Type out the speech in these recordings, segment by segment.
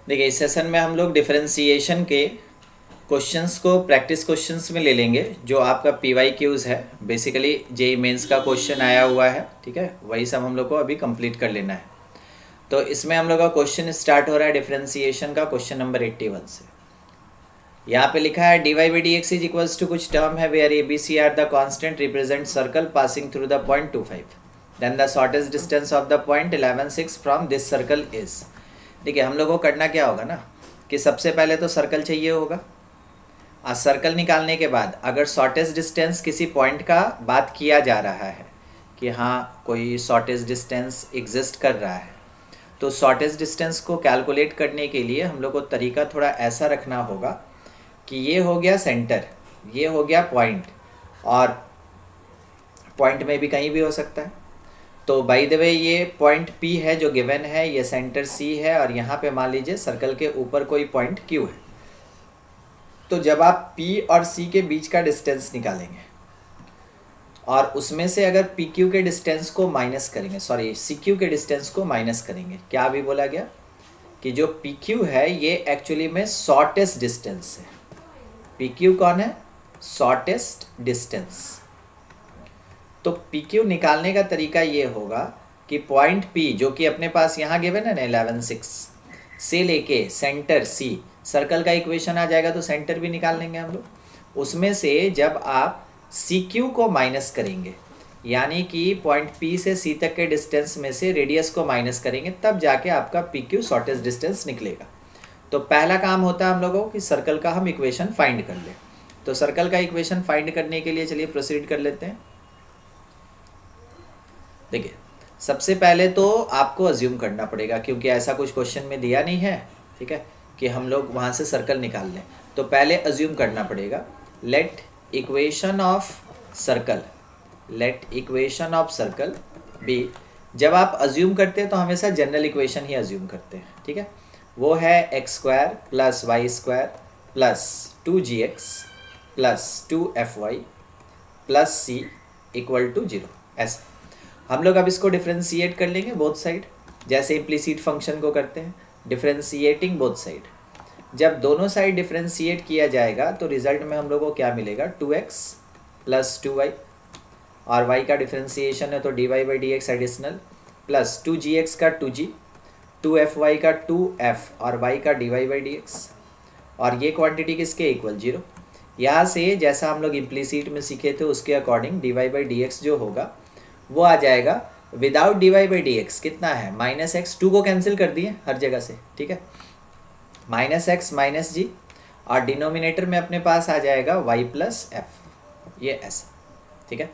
देखिए इस सेशन में हम लोग डिफरेंशिएशन के क्वेश्चंस को प्रैक्टिस क्वेश्चंस में ले लेंगे जो आपका PYQs है। बेसिकली जेई मेंस का क्वेश्चन आया हुआ है, ठीक है, वही सब हम लोग को अभी कंप्लीट कर लेना है। तो इसमें हम लोग का क्वेश्चन स्टार्ट हो रहा है डिफरेंशिएशन का, क्वेश्चन नंबर 81 से। यहाँ पे लिखा है dy by dx is equals to कुछ टर्म है where ABC are the constant represent circle passing through the point 25, then the shortest distance of the point 11.6 from this circle is. देखिए हम लोग को करना क्या होगा ना कि सबसे पहले तो सर्कल चाहिए होगा, और सर्कल निकालने के बाद अगर शॉर्टेस्ट डिस्टेंस किसी पॉइंट का बात किया जा रहा है कि हाँ कोई शॉर्टेस्ट डिस्टेंस एग्जिस्ट कर रहा है, तो शॉर्टेस्ट डिस्टेंस को कैलकुलेट करने के लिए हम लोग को तरीका थोड़ा ऐसा रखना होगा कि ये हो गया सेंटर, ये हो गया पॉइंट, और पॉइंट में भी कहीं भी हो सकता है। तो बाय द वे ये पॉइंट P है जो गिवन है, ये सेंटर C है, और यहाँ पे मान लीजिए सर्कल के ऊपर कोई पॉइंट Q है। तो जब आप P और C के बीच का डिस्टेंस निकालेंगे और उसमें से अगर PQ के डिस्टेंस को माइनस करेंगे, सॉरी CQ के डिस्टेंस को माइनस करेंगे, क्या अभी बोला गया कि जो PQ है ये एक्चुअली में शॉर्टेस्ट डिस्टेंस है। PQ कौन है? Shortest distance. तो PQ निकालने का तरीका ये होगा कि पॉइंट P जो कि अपने पास यहाँ गिवन है ना 11.6 से लेके सेंटर C, सर्कल का इक्वेशन आ जाएगा तो सेंटर भी निकाल लेंगे हम लोग। उसमें से जब आप CQ को माइनस करेंगे, यानी कि पॉइंट P से C तक के डिस्टेंस में से रेडियस को माइनस करेंगे, तब जाके आपका PQ शॉर्टेस्ट डिस्टेंस निकलेगा। तो पहला काम होता है हम लोगों को कि सर्कल का हम इक्वेशन फाइंड कर लें। तो सर्कल का इक्वेशन फाइंड करने के लिए चलिए प्रोसीड कर लेते हैं। देखिए सबसे पहले तो आपको अज्यूम करना पड़ेगा, क्योंकि ऐसा कुछ क्वेश्चन में दिया नहीं है, ठीक है, कि हम लोग वहाँ से सर्कल निकाल लें। तो पहले अज्यूम करना पड़ेगा let equation of circle be. जब आप अज्यूम करते हैं तो हमेशा जनरल इक्वेशन ही अज्यूम करते हैं, ठीक है। वो है x² + y² + 2gx + 2fy + c = 0। ऐसा हम लोग अब इसको डिफ्रेंशिएट कर लेंगे बोथ साइड, जैसे इम्प्लिसिट फंक्शन को करते हैं, डिफ्रेंशिएटिंग बोथ साइड। जब दोनों साइड डिफ्रेंशिएट किया जाएगा तो रिजल्ट में हम लोग को क्या मिलेगा? 2x + 2y, और y का डिफ्रेंशिएशन है तो dy by dx additional plus 2gx का 2g, 2fy का 2f, और y का dy by dx, और ये क्वांटिटी किसके इक्वल? 0। यहाँ से जैसा हम लोग इम्प्लिसिट में सीखे थे उसके अकॉर्डिंग dy by dx जो होगा वो आ जाएगा विदाउट dy by dx कितना है? -x, 2 को कैंसिल कर दिए हर जगह से, ठीक है, -x -g, और डिनोमिनेटर में अपने पास आ जाएगा y + f, ये ऐसा, ठीक है।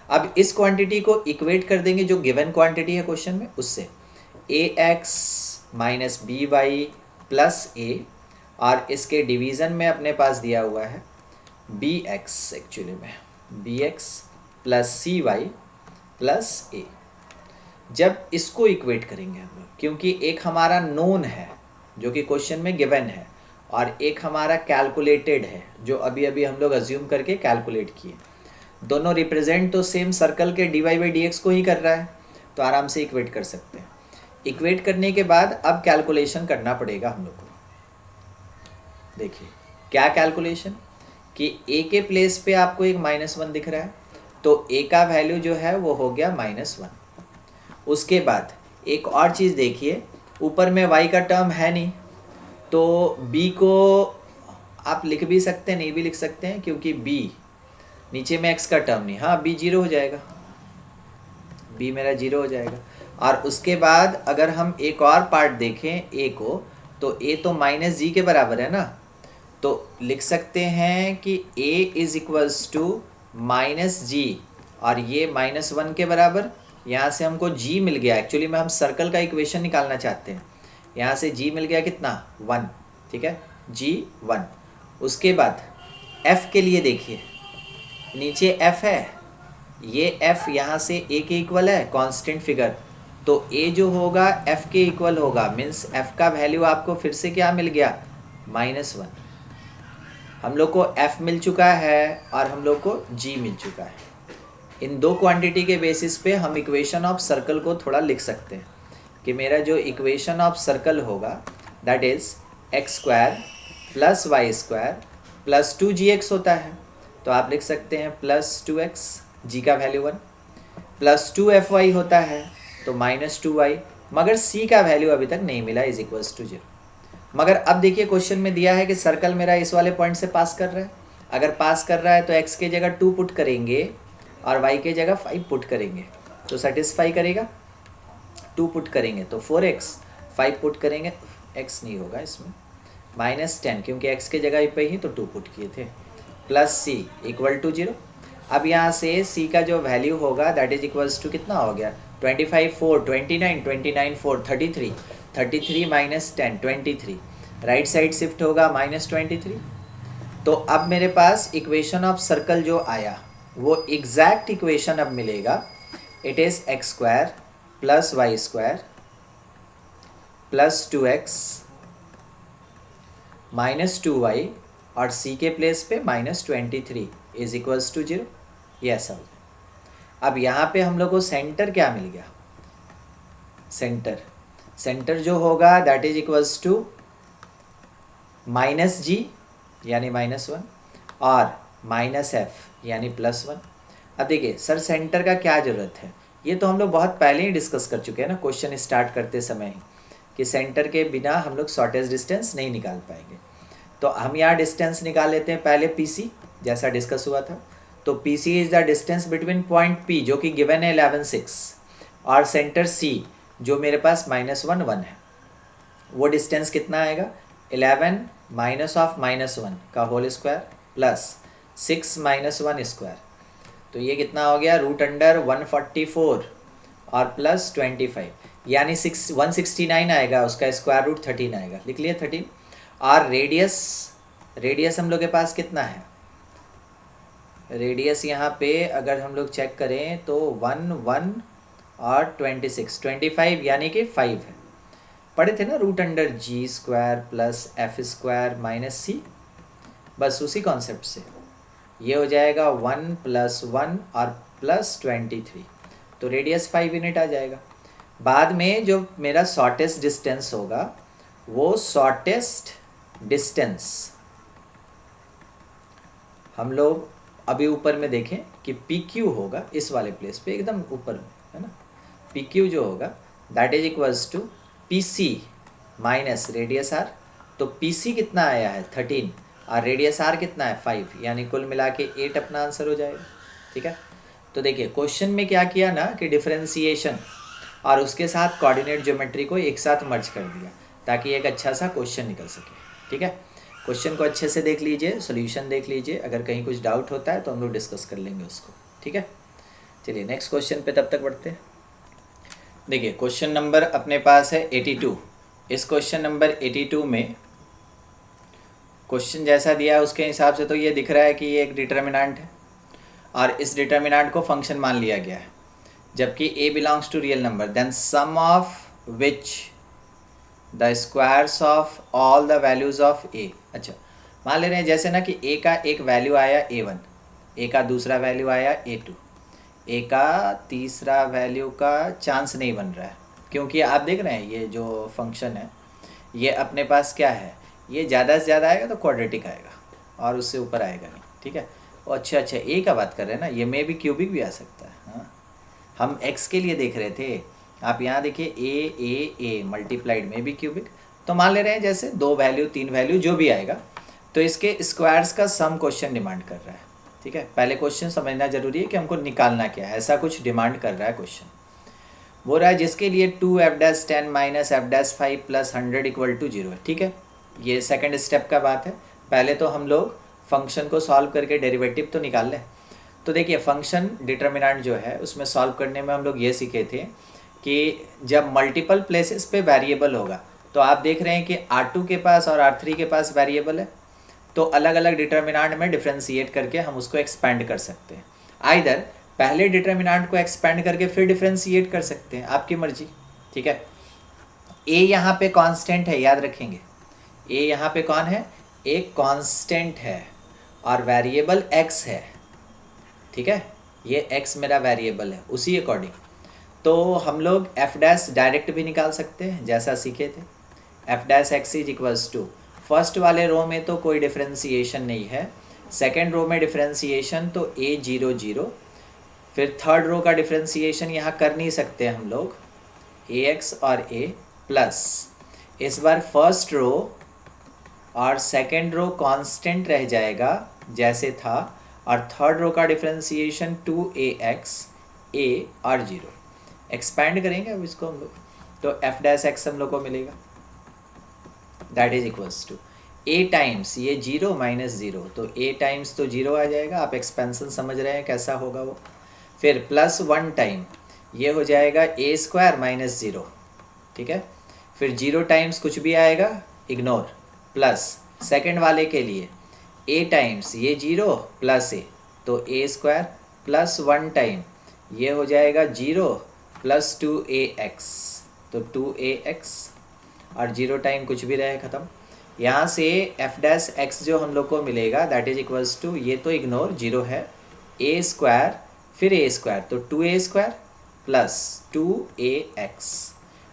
अब इस क्वांटिटी को इक्वेट कर देंगे जो गिवन क्वांटिटी है क्वेश्चन में उससे, ax - by + a, और इसके डिवीज़न में अपने पास दिया हुआ है bx, एक्चुअली में bx + cy + a। जब इसको इक्वेट करेंगे हम लोग, क्योंकि एक हमारा नोन है जो कि क्वेश्चन में गिवन है, और एक हमारा कैलकुलेटेड है जो अभी अभी हम लोग अज्यूम करके कैलकुलेट किए, दोनों रिप्रेजेंट तो सेम सर्कल के dy by dx को ही कर रहा है, तो आराम से इक्वेट कर सकते हैं। इक्वेट करने के बाद अब कैलकुलेशन करना पड़ेगा हम लोग को। देखिए क्या कैलकुलेशन कि a के प्लेस पे आपको एक -1 दिख रहा है, तो a का वैल्यू जो है वो हो गया -1। उसके बाद एक और चीज़ देखिए, ऊपर में y का टर्म है नहीं, तो b को आप लिख भी सकते हैं, नहीं भी लिख सकते हैं, क्योंकि b नीचे में x का टर्म नहीं, हाँ b 0 हो जाएगा, b मेरा 0 हो जाएगा। और उसके बाद अगर हम एक और पार्ट देखें a को, तो a तो -g के बराबर है ना, तो लिख सकते हैं कि a = -g, और ये -1 के बराबर, यहाँ से हमको g मिल गया। एक्चुअली में हम सर्कल का इक्वेशन निकालना चाहते हैं, यहाँ से g मिल गया कितना? 1, ठीक है, g 1। उसके बाद f के लिए देखिए, नीचे f है, ये f यहाँ से a के इक्वल है, कांस्टेंट फिगर, तो a जो होगा f के इक्वल होगा, मीन्स f का वैल्यू आपको फिर से क्या मिल गया? -1। हम लोग को f मिल चुका है और हम लोग को g मिल चुका है। इन दो क्वांटिटी के बेसिस पे हम इक्वेशन ऑफ सर्कल को थोड़ा लिख सकते हैं कि मेरा जो इक्वेशन ऑफ सर्कल होगा that is x square plus y square plus 2gx होता है, तो आप लिख सकते हैं प्लस 2x, g का वैल्यू 1, प्लस 2fy होता है तो माइनस 2y, मगर c का वैल्यू अभी तक नहीं मिला, इज इक्वल्स टू 0। मगर अब देखिए क्वेश्चन में दिया है कि सर्कल मेरा इस वाले पॉइंट से पास कर रहा है, अगर पास कर रहा है तो x के जगह 2 पुट करेंगे और y के जगह 5 पुट करेंगे तो सेटिस्फाई करेगा। 2 पुट करेंगे तो 4x, 5 पुट करेंगे, x नहीं होगा इसमें, -10 क्योंकि x के जगह पे ही तो 2 पुट किए थे, प्लस c इक्वल टू 0। अब यहाँ से c का जो वैल्यू होगा दैट इज इक्वल्स टू कितना हो गया, 25 4 29, 29 4 33, 33 माइनस 10 23, राइट साइड शिफ्ट होगा -23। तो अब मेरे पास इक्वेशन ऑफ सर्कल जो आया वो एग्जैक्ट इक्वेशन अब मिलेगा, it is x square plus y square plus 2x minus 2y और c के प्लेस पे -23 इज इक्वल्स टू 0। ये ऐसा हो जाए। अब यहाँ पे हम लोग को सेंटर क्या मिल गया, सेंटर जो होगा that is equals to -g यानी -1 और -f यानी +1। अब देखिए सर सेंटर का क्या ज़रूरत है, ये तो हम लोग बहुत पहले ही डिस्कस कर चुके हैं ना क्वेश्चन स्टार्ट करते समय ही, कि सेंटर के बिना हम लोग शॉर्टेस्ट डिस्टेंस नहीं निकाल पाएंगे। तो हम यहाँ डिस्टेंस निकाल लेते हैं पहले PC, जैसा डिस्कस हुआ था। तो PC is the distance between point P जो कि गिवन है 11 6 और सेंटर C जो मेरे पास -1 1 है, वो डिस्टेंस कितना आएगा, 11 माइनस ऑफ -1 का whole square plus 6 minus 1 square, तो ये कितना हो गया, √144 और प्लस 25 यानी 169 आएगा, उसका स्क्वायर रूट 13 आएगा, लिख लिया 13। और रेडियस हम लोग के पास कितना है, रेडियस यहाँ पे अगर हम लोग चेक करें तो 1 1 और 26 25 यानी कि 5 है, पढ़े थे ना, √g² plus f² minus c, बस उसी कॉन्सेप्ट से ये हो जाएगा 1 + 1 और प्लस 23, तो रेडियस 5 यूनिट आ जाएगा। बाद में जो मेरा शॉर्टेस्ट डिस्टेंस होगा वो शॉर्टेस्ट डिस्टेंस हम लोग अभी ऊपर में देखें कि PQ होगा इस वाले प्लेस पे एकदम ऊपर में, है ना, PQ जो होगा that is equals to PC minus radius r, तो PC कितना आया है 13 और रेडियस r कितना है 5, यानी कुल मिला के 8 अपना आंसर हो जाएगा। ठीक है, तो देखिए क्वेश्चन में क्या किया ना कि डिफरेंशिएशन और उसके साथ कोऑर्डिनेट ज्योमेट्री को एक साथ मर्ज कर दिया ताकि एक अच्छा सा क्वेश्चन निकल सके। ठीक है, क्वेश्चन को अच्छे से देख लीजिए, सॉल्यूशन देख लीजिए, अगर कहीं कुछ डाउट होता है तो हम लोग डिस्कस कर लेंगे उसको। ठीक है, चलिए नेक्स्ट क्वेश्चन पे तब तक बढ़ते हैं। देखिए क्वेश्चन नंबर अपने पास है 82। इस क्वेश्चन नंबर 82 में क्वेश्चन जैसा दिया है उसके हिसाब से तो ये दिख रहा है कि ये एक डिटर्मिनेंट है और इस डिटर्मिनेंट को फंक्शन मान लिया गया है, जबकि a belongs to real number then sum of which the squares of all the values of a। अच्छा, मान ले रहे हैं जैसे ना कि a का एक वैल्यू आया a1, a का दूसरा वैल्यू आया a2, a का तीसरा वैल्यू का चांस नहीं बन रहा है, क्योंकि आप देख रहे हैं ये जो फंक्शन है ये अपने पास क्या है, ये ज़्यादा से ज़्यादा आएगा तो क्वाड्रेटिक आएगा और उससे ऊपर आएगा नहीं। ठीक है, अच्छा a का बात कर रहे हैं ना, ये में भी क्यूबिक भी आ सकता है। हाँ, हम x के लिए देख रहे थे, आप यहाँ देखिए a मल्टीप्लाइड में भी क्यूबिक, तो मान ले रहे हैं जैसे 2 वैल्यू 3 वैल्यू जो भी आएगा तो इसके स्क्वायर्स का सम क्वेश्चन डिमांड कर रहा है। ठीक है, पहले क्वेश्चन समझना जरूरी है कि हमको निकालना क्या है, ऐसा कुछ डिमांड कर रहा है क्वेश्चन। वो रहा है जिसके लिए 2f10 minus f5 plus 100 equal to 0 है। ठीक है, ये सेकंड स्टेप का बात है, पहले तो हम लोग फंक्शन को सॉल्व करके डेरिवेटिव तो निकाल लें। तो देखिए फंक्शन डिटर्मिनेंट जो है उसमें सॉल्व करने में हम लोग ये सीखे थे कि जब मल्टीपल प्लेसेस पे वेरिएबल होगा, तो आप देख रहे हैं कि R2 के पास और R3 के पास वेरिएबल है, तो अलग अलग डिटर्मिनेंट में डिफ्रेंशिएट करके हम उसको एक्सपेंड कर सकते हैं। आइदर पहले डिटर्मिनेंट को एक्सपेंड करके फिर डिफ्रेंशिएट कर सकते हैं, आपकी मर्जी। ठीक है, a यहाँ पे कांस्टेंट है, याद रखेंगे a यहाँ पे कौन है, एक कांस्टेंट है और वेरिएबल x है। ठीक है, ये x मेरा वेरिएबल है, उसी अकॉर्डिंग तो हम लोग f' डायरेक्ट भी निकाल सकते हैं जैसा सीखे थे। F dash x is equals to, first वाले रो में तो कोई डिफ्रेंसिएशन नहीं है, सेकेंड रो में डिफ्रेंसिएशन तो ए 0 0, फिर थर्ड रो का डिफ्रेंसिएशन यहाँ कर नहीं सकते हम लोग, ए एक्स और ए प्लस, इस बार फर्स्ट रो और सेकेंड रो कांस्टेंट रह जाएगा जैसे था, और थर्ड रो का डिफ्रेंसिएशन 2ax a और 0, एक्सपैंड करेंगे अब इसको हम लोग, तो एफ डैश एक्स हम लोग को मिलेगा, that is equals to a times ये 0 माइनस 0, तो a टाइम्स तो 0 आ जाएगा, आप एक्सपेंसन समझ रहे हैं कैसा होगा वो, फिर प्लस 1 टाइम ये हो जाएगा a स्क्वायर माइनस 0, ठीक है, फिर 0 टाइम्स कुछ भी आएगा इग्नोर, प्लस सेकेंड वाले के लिए a टाइम्स ये 0 प्लस a, तो a स्क्वायर प्लस 1 टाइम ये हो जाएगा 0 प्लस 2ax, तो 2ax और 0 टाइम कुछ भी रहे ख़त्म, यहाँ से एफ डैश एक्स जो हम लोग को मिलेगा दैट इज इक्वल्स टू, ये तो इग्नोर 0 है, a स्क्वायर फिर a स्क्वायर, तो 2a स्क्वायर प्लस 2ax,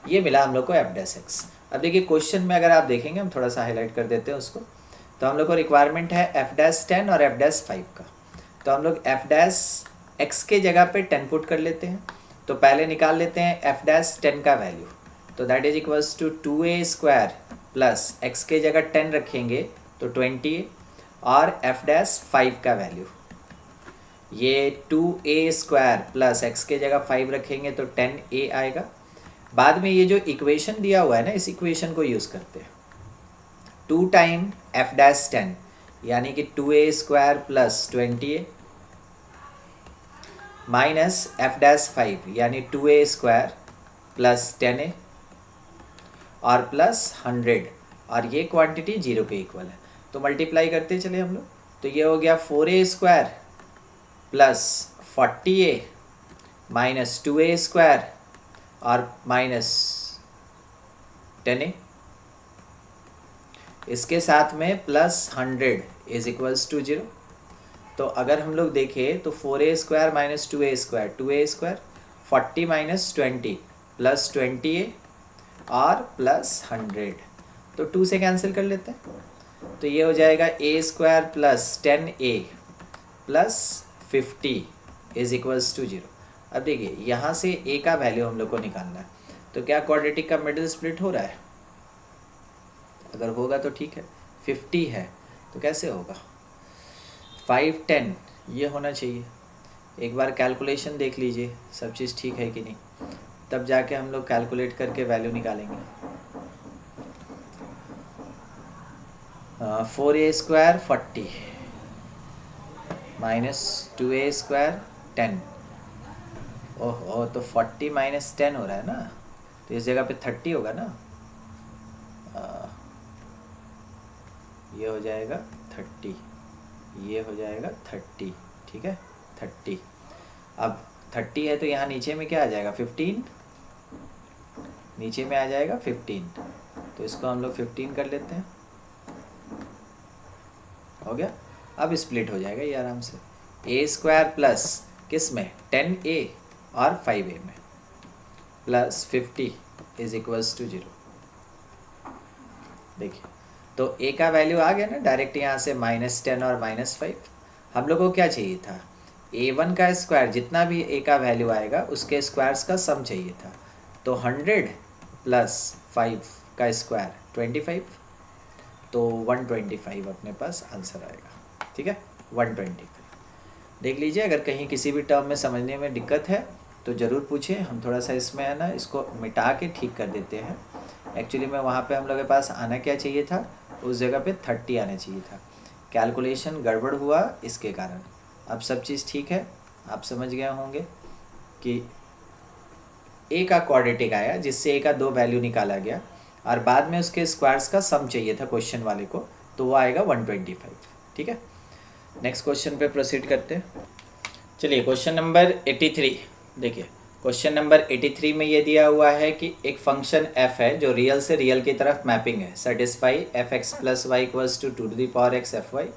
ये मिला हम लोग को एफ डैश एक्स। अब देखिए क्वेश्चन में अगर आप देखेंगे, हम थोड़ा सा हाईलाइट कर देते हैं उसको, तो हम लोग को रिक्वायरमेंट है एफ डैश 10 और एफ डैश 5 का, तो हम लोग एफ डैश एक्स के जगह पे 10 पुट कर लेते हैं, तो पहले निकाल लेते हैं एफ डैश 10 का वैल्यू, तो that is equals to 2a square plus x के जगह 10 रखेंगे तो 20, और एफ डैश 5 का वैल्यू ये 2a स्क्वायर प्लस एक्स के जगह 5 रखेंगे तो 10a आएगा। बाद में ये जो इक्वेशन दिया हुआ है ना, इस इक्वेशन को यूज़ करते हैं, 2 टाइम एफ डैश 10 यानी कि 2a square plus 20a minus F dash 5 यानी 2a स्क्वायर प्लस 10a और प्लस 100, और ये क्वांटिटी 0 के इक्वल है, तो मल्टीप्लाई करते चले हम लोग, तो ये हो गया 4a square plus 40a minus 2a square और माइनस 10a, इसके साथ में प्लस 100 इज इक्वल्स टू 0, तो अगर हम लोग देखें तो 4a square minus 2a square, 2a square 40 minus 20 plus 20a और प्लस 100, तो 2 से कैंसिल कर लेते हैं, तो ये हो जाएगा a square plus 10a plus 50 is equals to 0। अब देखिए यहाँ से a का वैल्यू हम लोग को निकालना है, तो क्या क्वाड्रेटिक का मिडिल स्प्लिट हो रहा है, अगर होगा तो ठीक है, 50 है तो कैसे होगा, 5 10 ये होना चाहिए, एक बार कैलकुलेशन देख लीजिए सब चीज़ ठीक है कि नहीं, तब जाके हम लोग कैलकुलेट करके वैल्यू निकालेंगे। 4a square 40 minus 2a square 10, ओह तो 40 माइनस 10 हो रहा है ना, तो इस जगह पे 30 होगा ना, ये हो जाएगा 30, ये हो जाएगा 30, ठीक है 30, अब 30 है तो यहाँ नीचे में क्या आ जाएगा 15, नीचे में आ जाएगा 15, तो इसको हम लोग 15 कर लेते हैं, हो गया। अब स्प्लिट हो जाएगा ये आराम से, a स्क्वायर प्लस किस में 10a और 5a में प्लस 50 इज इक्वल्स टू 0, देखिए तो a का वैल्यू आ गया ना डायरेक्ट यहाँ से -10 और -5, हम लोग को क्या चाहिए था, a1 का स्क्वायर जितना भी a का वैल्यू आएगा उसके स्क्वायर्स का सम चाहिए था, तो 100 प्लस 5 का स्क्वायर 25, तो 125 अपने पास आंसर आएगा, ठीक है 125। देख लीजिए अगर कहीं किसी भी टर्म में समझने में दिक्कत है तो ज़रूर पूछिए, हम थोड़ा सा इसमें है ना इसको मिटा के ठीक कर देते हैं। एक्चुअली में वहाँ पे हम लोग के पास आना क्या चाहिए था, उस जगह पे 30 आना चाहिए था, कैलकुलेशन गड़बड़ हुआ इसके कारण। अब सब चीज़ ठीक है, आप समझ गए होंगे कि a का क्वाड्रेटिक आया जिससे a का 2 वैल्यू निकाला गया, और बाद में उसके स्क्वायर्स का सम चाहिए था क्वेश्चन वाले को, तो वो आएगा 125, ठीक है। नेक्स्ट क्वेश्चन पे प्रोसीड करते हैं। चलिए क्वेश्चन नंबर 83 देखिए, क्वेश्चन नंबर 83 में ये दिया हुआ है कि एक फंक्शन f है जो रियल से रियल की तरफ मैपिंग है, satisfy f x plus y equals to 2x f y,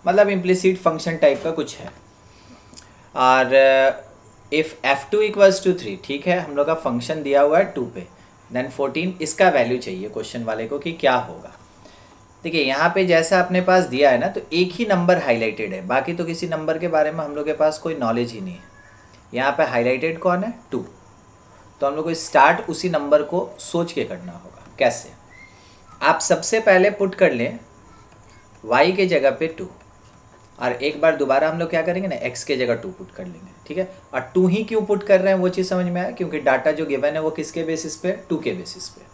मतलब इम्प्लिसिट फंक्शन टाइप का कुछ है, और इफ़ f2 इक्वल्स टू 3, ठीक है हम लोग का फंक्शन दिया हुआ है 2 पे, देन 14, इसका वैल्यू चाहिए क्वेश्चन वाले को कि क्या होगा। देखिए यहाँ पे जैसा अपने पास दिया है ना, तो एक ही नंबर हाईलाइटेड है, बाकी तो किसी नंबर के बारे में हम लोग के पास कोई नॉलेज ही नहीं है। यहाँ पे हाईलाइटेड कौन है? 2। तो हम लोग को स्टार्ट उसी नंबर को सोच के करना होगा। कैसे? आप सबसे पहले पुट कर लें y के जगह पे 2, और एक बार दोबारा हम लोग क्या करेंगे ना, x के जगह 2 पुट कर लेंगे, ठीक है। और 2 ही क्यों पुट कर रहे हैं वो चीज़ समझ में आया, क्योंकि डाटा जो गिवन है वो किसके बेसिस पे? 2 के बेसिस पे।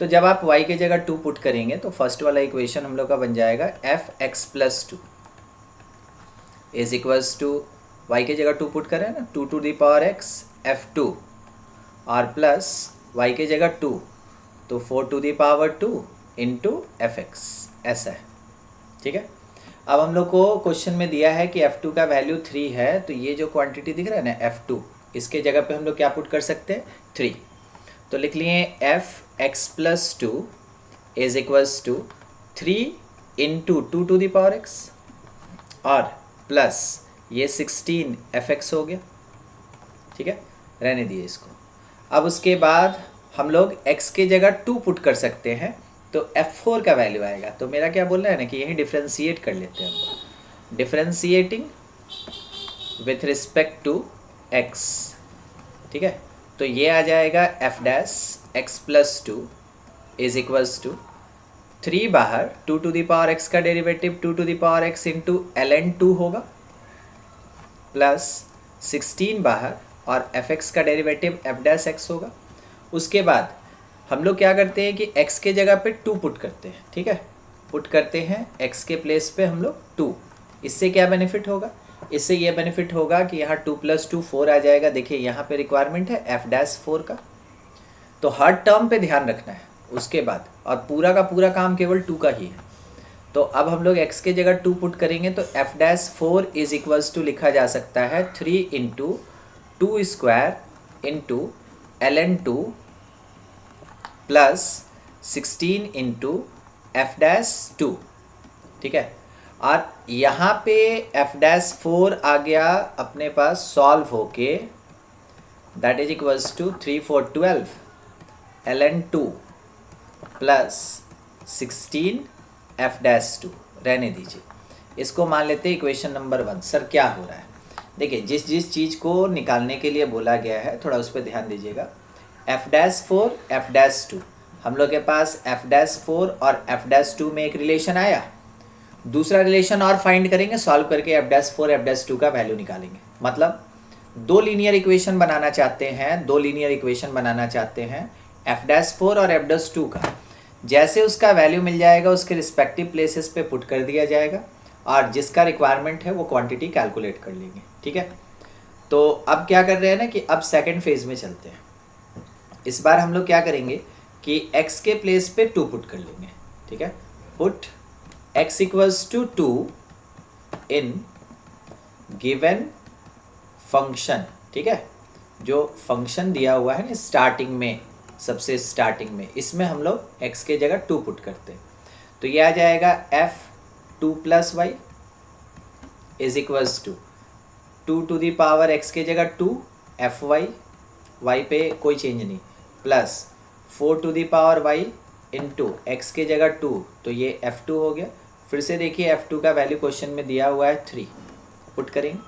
तो जब आप y के जगह 2 पुट करेंगे तो फर्स्ट वाला इक्वेशन हम लोग का बन जाएगा fx + 2 is equals to, y के जगह 2 पुट करें ना, 2 to the power x f2, और प्लस y के जगह 2 तो 4 to the power 2 into fx, ऐसा है, ठीक है। अब हम लोग को क्वेश्चन में दिया है कि f2 का वैल्यू 3 है, तो ये जो क्वांटिटी दिख रहा है ना f2, इसके जगह पे हम लोग क्या पुट कर सकते हैं? 3। तो लिख लिए fx + 2 is equals to 3 into 2 to the power x, और प्लस ये 16 fx हो गया, ठीक है, रहने दिए इसको। अब उसके बाद हम लोग x के जगह 2 पुट कर सकते हैं, तो f4 का वैल्यू आएगा। तो मेरा क्या बोल रहा है ना कि यही डिफ्रेंशिएट कर लेते हैं हम, differentiating with respect to x, ठीक है। तो ये आ जाएगा f' x + 2 is equals to 3 बाहर, 2 to the power x का derivative 2 to the power x into ln2 होगा, प्लस 16 बाहर, और fx का डेरिवेटिव f' होगा। उसके बाद हम लोग क्या करते हैं कि x के जगह पे 2 पुट करते हैं, ठीक है, पुट करते हैं x के प्लेस पे हम लोग 2। इससे क्या बेनिफिट होगा? इससे ये बेनिफिट होगा कि यहाँ 2 + 2 4 आ जाएगा। देखिए यहाँ पे रिक्वायरमेंट है f' का, तो हर टर्म पे ध्यान रखना है उसके बाद, और पूरा का पूरा काम केवल 2 का ही है। तो अब हम लोग x के जगह 2 पुट करेंगे, तो f' इज इक्वल्स टू लिखा जा सकता है 3 इंटू 2² इंटू ln2 प्लस 16 इंटू f'2, ठीक है। और यहाँ पे f' आ गया अपने पास सॉल्व होके, that is equals to 3 4 12 ln2 प्लस 16 f'2, रहने दीजिए। इसको मान लेते हैं इक्वेशन नंबर 1। सर क्या हो रहा है? देखिए जिस जिस चीज़ को निकालने के लिए बोला गया है थोड़ा उस पर ध्यान दीजिएगा। f'4 f'2, हम लोग के पास f'4 और f'2 में एक रिलेशन आया, दूसरा रिलेशन और फाइंड करेंगे, सॉल्व करके f'4 f'2 का वैल्यू निकालेंगे। मतलब दो लीनियर इक्वेशन बनाना चाहते हैं, दो लीनियर इक्वेशन बनाना चाहते हैं f'4 और f'2 का। जैसे उसका वैल्यू मिल जाएगा उसके रिस्पेक्टिव प्लेसेस पे पुट कर दिया जाएगा, और जिसका रिक्वायरमेंट है वो क्वांटिटी कैलकुलेट कर लेंगे, ठीक है। तो अब क्या कर रहे हैं ना कि अब सेकंड फेज में चलते हैं। इस बार हम लोग क्या करेंगे कि x के प्लेस पे 2 पुट कर लेंगे, ठीक है। Put x = 2 in given function, ठीक है। जो फंक्शन दिया हुआ है ना स्टार्टिंग में, सबसे स्टार्टिंग में, इसमें हम लोग x के जगह 2 पुट करते हैं। तो ये आ जाएगा f2 + y is equals to 2 to the power x के जगह 2 fy, y पे कोई चेंज नहीं, plus 4 to the power y into x के जगह 2, तो ये f2 हो गया। फिर से देखिए f2 का वैल्यू क्वेश्चन में दिया हुआ है 3, पुट करेंगे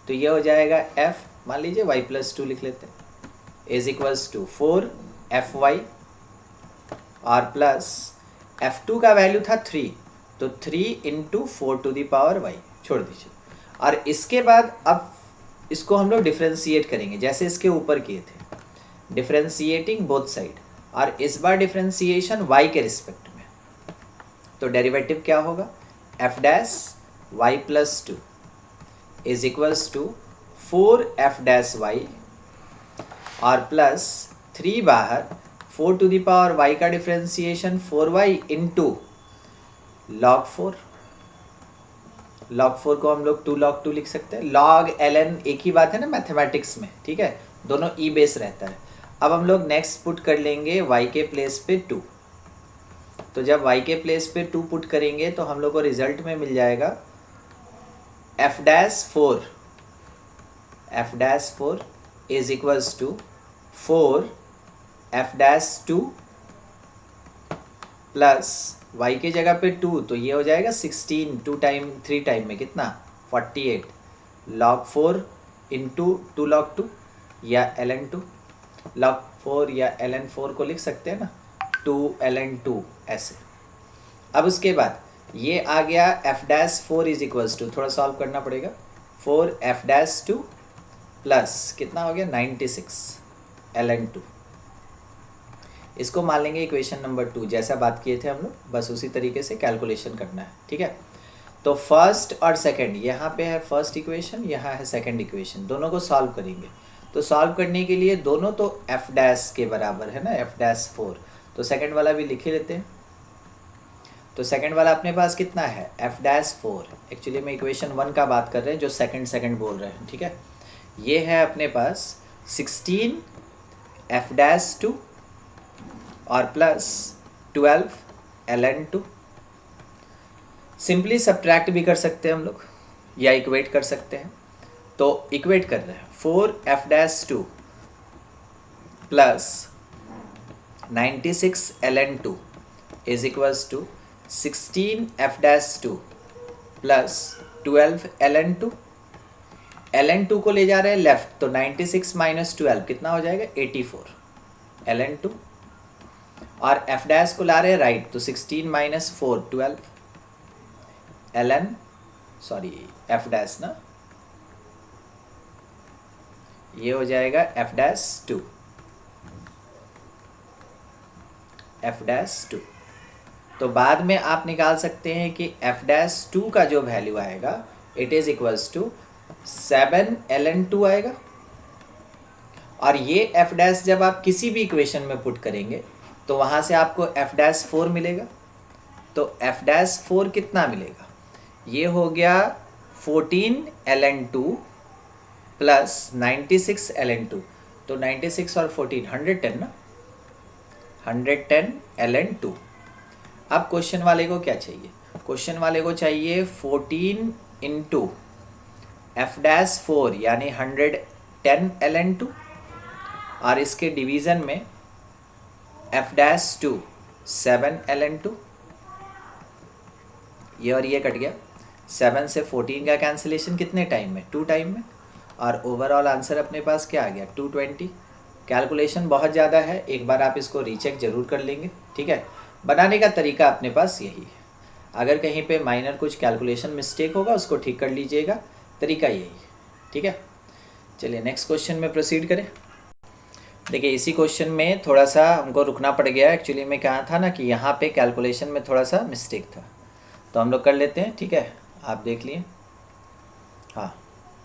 तो ये हो जाएगा f, मान लीजिए y + 2 लिख लेते हैं, इज इक्वल्स टू 4 fy, और प्लस f2 का वैल्यू था 3, तो 3 into 4 to the power y, छोड़ दीजिए। और इसके बाद अब इसको हम लोग डिफ्रेंशिएट करेंगे जैसे इसके ऊपर किए थे, डिफ्रेंशिएटिंग बोथ साइड, और इस बार डिफ्रेंशिएशन y के रिस्पेक्ट में। तो डेरिवेटिव क्या होगा? f' y + 2 is equals to 4 f' y, और प्लस 3 बाहर, 4 to the power y का differentiation 4y into log 4। log 4 को हम लोग 2 log 2 लिख सकते हैं। log ln एक ही बात है ना मैथमेटिक्स में, ठीक है, दोनों ई बेस रहता है। अब हम लोग नेक्स्ट पुट कर लेंगे y के प्लेस पे 2। तो जब y के प्लेस पे 2 पुट करेंगे तो हम लोग को रिजल्ट में मिल जाएगा f'4 is equals to 4 f dash 2 plus y के जगह पे 2, तो ये हो जाएगा 16, 2 टाइम 3 टाइम में कितना 48 log 4 इंटू 2 log 2 या ln 2, log 4 या ln 4 को लिख सकते हैं ना 2 ln 2 ऐसे। अब उसके बाद ये आ गया f dash 4 is equals to, थोड़ा सॉल्व करना पड़ेगा, 4 एफ डैश 2 प्लस कितना हो गया 96 ln 2। इसको मान लेंगे इक्वेशन नंबर 2, जैसा बात किए थे हम लोग, बस उसी तरीके से कैलकुलेशन करना है, ठीक है। तो फर्स्ट और सेकंड, यहाँ पे है फर्स्ट इक्वेशन, यहाँ है सेकंड इक्वेशन, दोनों को सॉल्व करेंगे। तो सॉल्व करने के लिए दोनों तो एफ डैश के बराबर है ना, एफ डैश 4, तो सेकंड वाला भी लिख ही लेते हैं। तो सेकंड वाला अपने पास कितना है एफ डैश 4, एक्चुअली में इक्वेशन 1 का बात कर रहे हैं जो सेकंड बोल रहे हैं, ठीक है। ये है अपने पास 16 एफ डैश 2 और प्लस 12 ln 2। सिंपली सब्ट्रैक्ट भी कर सकते हैं हम लोग या इक्वेट कर सकते हैं। तो इक्वेट कर रहे हैं 4 f dash 2 plus 96 ln 2 is equals to 16 f dash 2 plus 12 ln 2। ln 2 को ले जा रहे हैं लेफ्ट, तो 96 माइनस 12 कितना हो जाएगा 84 ln 2, और एफ डैश को ला रहे हैं राइट, तो 16 minus 4 12 ln, sorry F dash ना, ये हो जाएगा एफ डैश 2, एफ डैश 2। तो बाद में आप निकाल सकते हैं कि एफ डैश 2 का जो वैल्यू आएगा it is equals to 7 ln 2 आएगा। और ये एफ डैश जब आप किसी भी इक्वेशन में पुट करेंगे तो वहाँ से आपको एफ डैश 4 मिलेगा। तो एफ डैश 4 कितना मिलेगा, ये हो गया 14 ln 2 प्लस 96 ln 2, तो 96 और 14 110 ना, 110 ln 2। अब क्वेश्चन वाले को क्या चाहिए, क्वेश्चन वाले को चाहिए 14 इंटू एफ डैश 4 यानी 110 ln 2, और इसके डिवीज़न में एफ डैश 2 7 ln 2, ये और ये कट गया, 7 से 14 का कैंसिलेशन कितने टाइम में 2 टाइम में, और ओवरऑल आंसर अपने पास क्या आ गया 220। कैलकुलेशन बहुत ज़्यादा है, एक बार आप इसको रीचेक ज़रूर कर लेंगे, ठीक है। बनाने का तरीका अपने पास यही है, अगर कहीं पे माइनर कुछ कैलकुलेशन मिस्टेक होगा उसको ठीक कर लीजिएगा, तरीका यही है, ठीक है। चलिए नेक्स्ट क्वेश्चन में प्रोसीड करें। देखिए इसी क्वेश्चन में थोड़ा सा हमको रुकना पड़ गया, एक्चुअली में क्या था ना कि यहाँ पे कैलकुलेशन में थोड़ा सा मिस्टेक था, तो हम लोग कर लेते हैं, ठीक है। आप देख लिए, हाँ,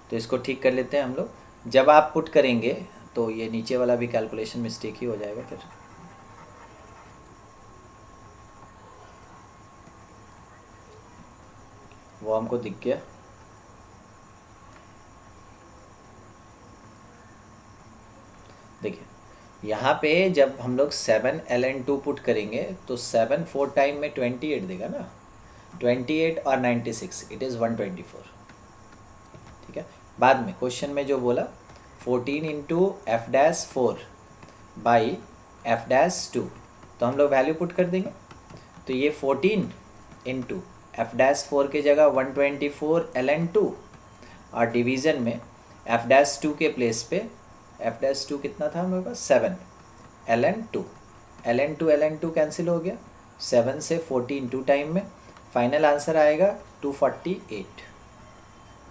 तो इसको ठीक कर लेते हैं हम लोग। जब आप पुट करेंगे तो ये नीचे वाला भी कैलकुलेशन मिस्टेक ही हो जाएगा फिर। वो हमको दिख गया, देखिए यहाँ पे जब हम लोग 7 ln 2 पुट करेंगे तो 7 4 टाइम में 28 देगा ना, 28 और 96 इट इज़ 124, ठीक है। बाद में क्वेश्चन में जो बोला 14 into F dash 4 by F dash 2, तो हम लोग वैल्यू पुट कर देंगे, तो ये 14 इंटू एफ डैश 4 की जगह 124 ln 2, और डिवीज़न में एफ डैश 2 के प्लेस पे एफ डैश 2 कितना था हमारे पास 7 ln 2, ln 2 कैंसिल हो गया, 7 से 14 2 टाइम में, फाइनल आंसर आएगा 248,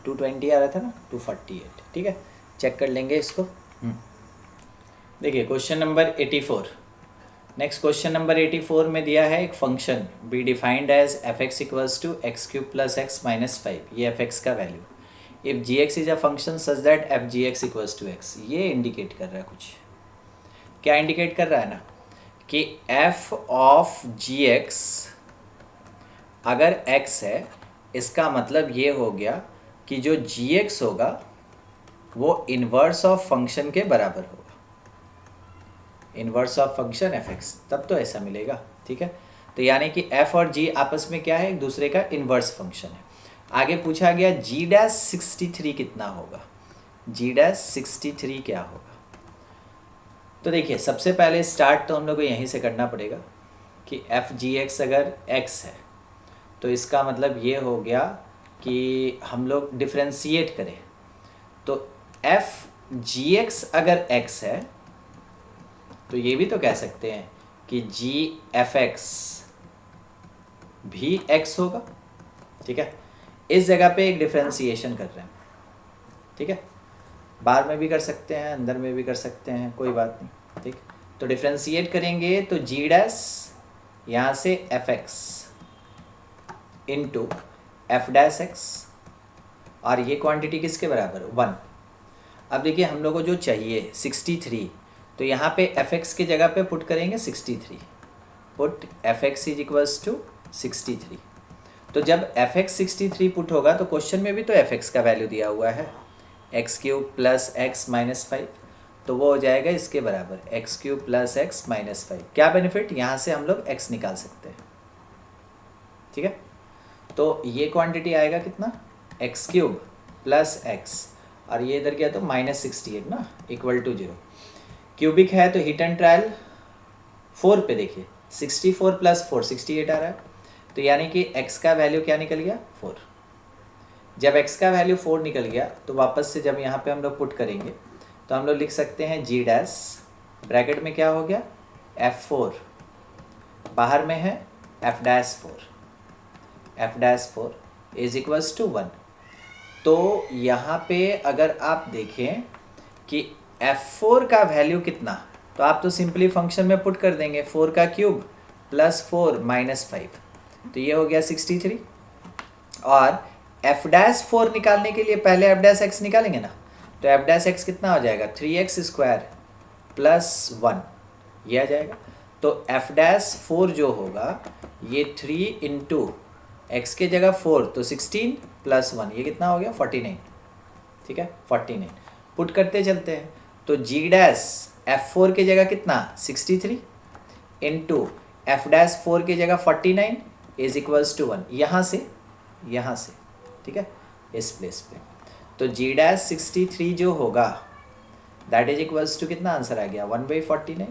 220 आ रहा था ना 248, ठीक है। चेक कर लेंगे इसको। देखिए question number 84, next question number 84 में दिया है एक function be defined as f x equals to x cube plus x minus 5, ये एफ एक्स का value, if g x is a function such that f g x equals to x, ये indicate कर रहा है कुछ, क्या indicate कर रहा है ना कि एफ ऑफ जी एक्स अगर एक्स है, इसका मतलब ये हो गया कि जो जी एक्स होगा वो इन्वर्स ऑफ फंक्शन के बराबर होगा, inverse of function F x, तब तो ऐसा मिलेगा, ठीक है। तो यानी कि एफ और जी आपस में क्या है, एक दूसरे का इन्वर्स फंक्शन है। आगे पूछा गया जी डैश 63 कितना होगा, जी डैश 63 क्या होगा, तो देखिए सबसे पहले स्टार्ट तो हम लोग को यहीं से करना पड़ेगा कि एफ जी एक्स अगर एक्स है तो इसका मतलब ये हो गया कि हम लोग डिफ्रेंशिएट करें, तो एफ जी एक्स अगर एक्स है तो ये भी तो कह सकते हैं कि जी एफ एक्स भी एक्स होगा। ठीक है, इस जगह पे एक डिफ्रेंशिएशन कर रहे हैं। ठीक है, बाहर में भी कर सकते हैं, अंदर में भी कर सकते हैं, कोई बात नहीं। ठीक, तो डिफ्रेंशिएट करेंगे तो जी डैश यहाँ से F x into F dash x, और ये क्वांटिटी किसके बराबर 1। अब देखिए हम लोग को जो चाहिए 63, तो यहाँ पे एफ एक्स की जगह पे पुट करेंगे 63, put f x is equals to 63। तो जब एफ एक्स 63 पुट होगा तो क्वेश्चन में भी तो एफ एक्स का वैल्यू दिया हुआ है x cube plus x minus 5, तो वो हो जाएगा इसके बराबर x cube plus x minus 5। क्या बेनिफिट, यहाँ से हम लोग एक्स निकाल सकते हैं। ठीक है, तो ये क्वांटिटी आएगा कितना, एक्स क्यूब प्लस एक्स, और ये इधर गया तो माइनस 68 ना, इक्वल टू 0। क्यूबिक है तो हीट एंड ट्रायल 4 पे देखिए 64 प्लस 4 68 आ रहा है, तो यानी कि x का वैल्यू क्या निकल गया 4। जब x का वैल्यू 4 निकल गया तो वापस से जब यहाँ पे हम लोग पुट करेंगे तो हम लोग लिख सकते हैं g डैश ब्रैकेट में क्या हो गया f4, बाहर में है f dash 4 is equals to 1। तो यहाँ पे अगर आप देखें कि f4 का वैल्यू कितना, तो आप तो सिंपली फंक्शन में पुट कर देंगे 4 का क्यूब प्लस 4 माइनस 5, तो ये हो गया 63। और एफ डैश 4 निकालने के लिए पहले एफ डैश एक्स निकालेंगे ना, तो एफ डैश एक्स कितना हो जाएगा 3x स्क्वायर प्लस 1, ये आ जाएगा। तो एफ डैश 4 जो होगा ये 3 इंटू एक्स के जगह 4, तो 16 प्लस 1, ये कितना हो गया 49। ठीक है, 49 पुट करते चलते हैं, तो जी डैश f4 की जगह कितना 63 इंटू एफ डैश 4 की जगह 49 इज इक्वल्स टू 1, यहाँ से ठीक है इस प्लेस पे। तो जी डैश 63 जो होगा दैट इज इक्वल्स टू कितना आंसर आ गया 1/49,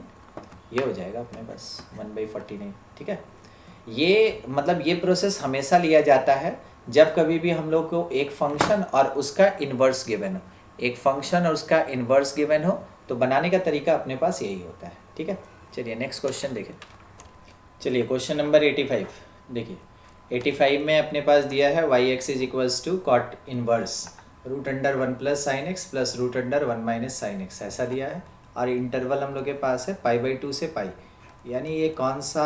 ये हो जाएगा अपने पास 1/49। ठीक है, ये मतलब ये प्रोसेस हमेशा लिया जाता है जब कभी भी हम लोग को एक फंक्शन और उसका इन्वर्स गिवन हो, एक फंक्शन और उसका इन्वर्स गिवन हो तो बनाने का तरीका अपने पास यही होता है। ठीक है, चलिए नेक्स्ट क्वेश्चन देखें। चलिए क्वेश्चन नंबर 85 देखिए, 85 में अपने पास दिया है y x is equals to cot inverse root under 1 plus sine x plus root under 1 minus sine x, ऐसा दिया है। और इंटरवल हम लोग के पास है π/2 से पाई, यानी ये कौन सा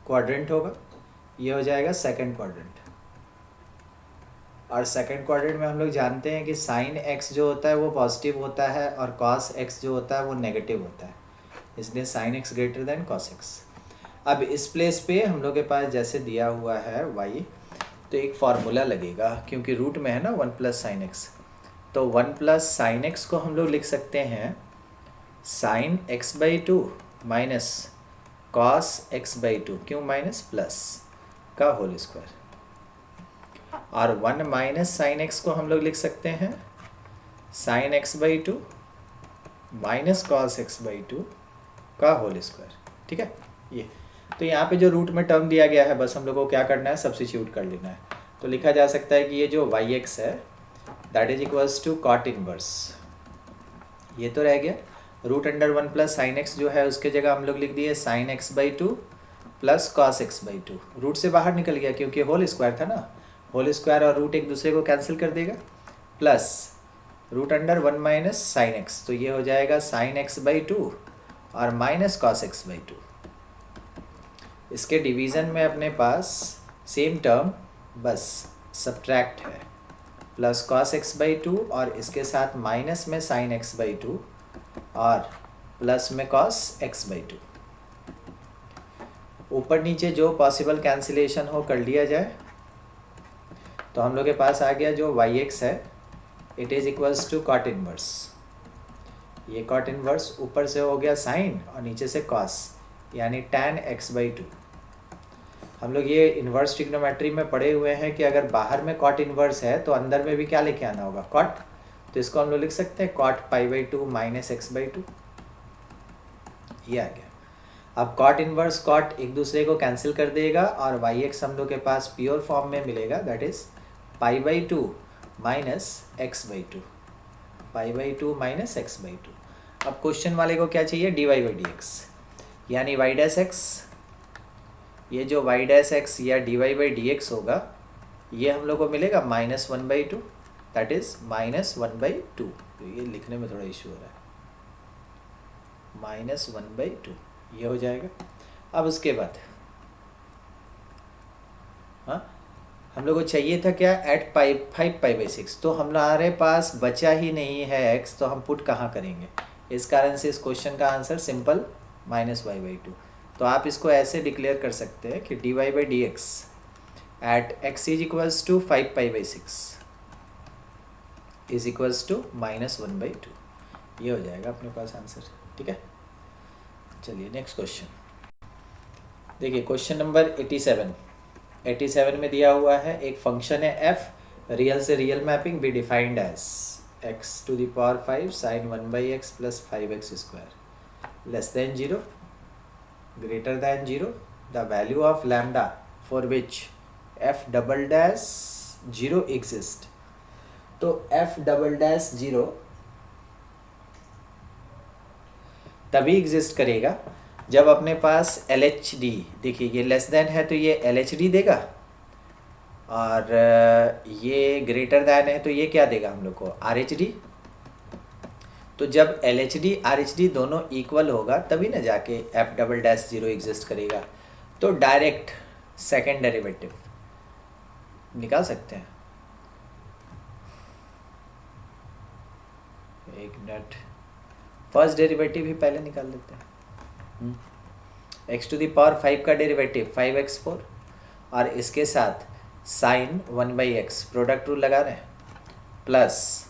क्वाड्रेंट होगा, ये हो जाएगा सेकंड क्वाड्रेंट। और सेकंड क्वाड्रेंट में हम लोग जानते हैं कि साइन एक्स जो होता है वो पॉजिटिव होता है और कॉस एक्स जो होता है वो नेगेटिव होता है, इसलिए sine x greater than cos x. अब इस प्लेस पे हम लोग के पास जैसे दिया हुआ है y, तो एक फार्मूला लगेगा क्योंकि रूट में है ना 1 प्लस साइन एक्स, तो 1 प्लस साइन एक्स को हम लोग लिख सकते हैं sign x/2 minus cos x/2, क्यों माइनस प्लस का होल स्क्वायर, और 1 माइनस साइन एक्स को हम लोग लिख सकते हैं sign x/2 minus cos x/2 का होल स्क्वायर। ठीक है, ये तो यहाँ पे जो रूट में टर्म दिया गया है बस हम लोग को क्या करना है सब्स्टिट्यूट कर लेना है। तो लिखा जा सकता है कि ये जो वाई एक्स है that is equals to cot inverse, ये तो रह गया root under 1 plus sine x जो है उसके जगह हम लोग लिख दिए sign x/2 plus cos x/2, root से बाहर निकल गया क्योंकि होल स्क्वायर था ना, होल स्क्वायर और रूट एक दूसरे को कैंसिल कर देगा, plus root under 1 minus sine x, तो ये हो जाएगा साइन x/2 और माइनस कॉस x/2। इसके डिवीज़न में अपने पास सेम टर्म बस सब्ट्रैक्ट है, प्लस कॉस x/2 और इसके साथ माइनस में साइन x/2 और प्लस में कॉस x/2। ऊपर नीचे जो पॉसिबल कैंसिलेशन हो कर लिया जाए, तो हम लोग के पास आ गया जो वाई एक्स है it is equals to cot inverse, ये कॉट इनवर्स ऊपर से हो गया साइन और नीचे से कॉस, यानी tan x/2। हम लोग ये इन्वर्स ट्रिग्नोमेट्री में पढ़े हुए हैं कि अगर बाहर में कॉट इन्वर्स है तो अंदर में भी क्या लेके आना होगा कॉट, तो इसको हम लोग लिख सकते हैं कॉट π/2 माइनस x/2, ये आ गया। अब कॉट इनवर्स कॉट एक दूसरे को कैंसिल कर देगा और वाई एक्स हम लोग के पास प्योर फॉर्म में मिलेगा, that is pi by two minus x by two, pi by two minus x by two. अब क्वेश्चन वाले को क्या चाहिए, d y by d x, यानी वाई डैश एक्स, ये जो वाई डैश एक्स या d y by d x होगा ये हम लोग को मिलेगा -1/2, दैट इज -1/2। तो ये लिखने में थोड़ा इशू हो रहा है, -1/2 ये हो जाएगा। अब उसके बाद हाँ हम लोग को चाहिए था क्या, एट 5π/6, तो हमारे पास बचा ही नहीं है x, तो हम पुट कहाँ करेंगे। इस कारण से इस क्वेश्चन का आंसर सिंपल -y/2। तो आप इसको ऐसे डिक्लेयर कर सकते हैं कि dy by d x at x is equals to 5π/6 is equals to -1/2, ये हो जाएगा अपने पास आंसर। ठीक है, चलिए नेक्स्ट क्वेश्चन देखिए, क्वेश्चन नंबर 87 में दिया हुआ है एक फंक्शन है f, रियल से real mapping be defined as x⁵ sin 1/x + 5x² less than 0 greater than 0, the value of lambda for which f'0 exist। तो f'0 तभी एग्जिस्ट करेगा जब अपने पास LHD, देखिए ये लेस देन है तो ये LHD देगा, और ये ग्रेटर दैन है तो ये क्या देगा हम लोग को, RHD। तो जब LHD RHD दोनों इक्वल होगा तभी ना जाके f'0 एग्जिस्ट करेगा। तो डायरेक्ट सेकेंड डेरिवेटिव निकाल सकते हैं, एक मिनट, फर्स्ट डेरिवेटिव ही पहले निकाल लेते हैं। x⁵ का डेरिवेटिव 5x4 और इसके साथ साइन 1/x प्रोडक्ट रूल लगा रहे हैं, प्लस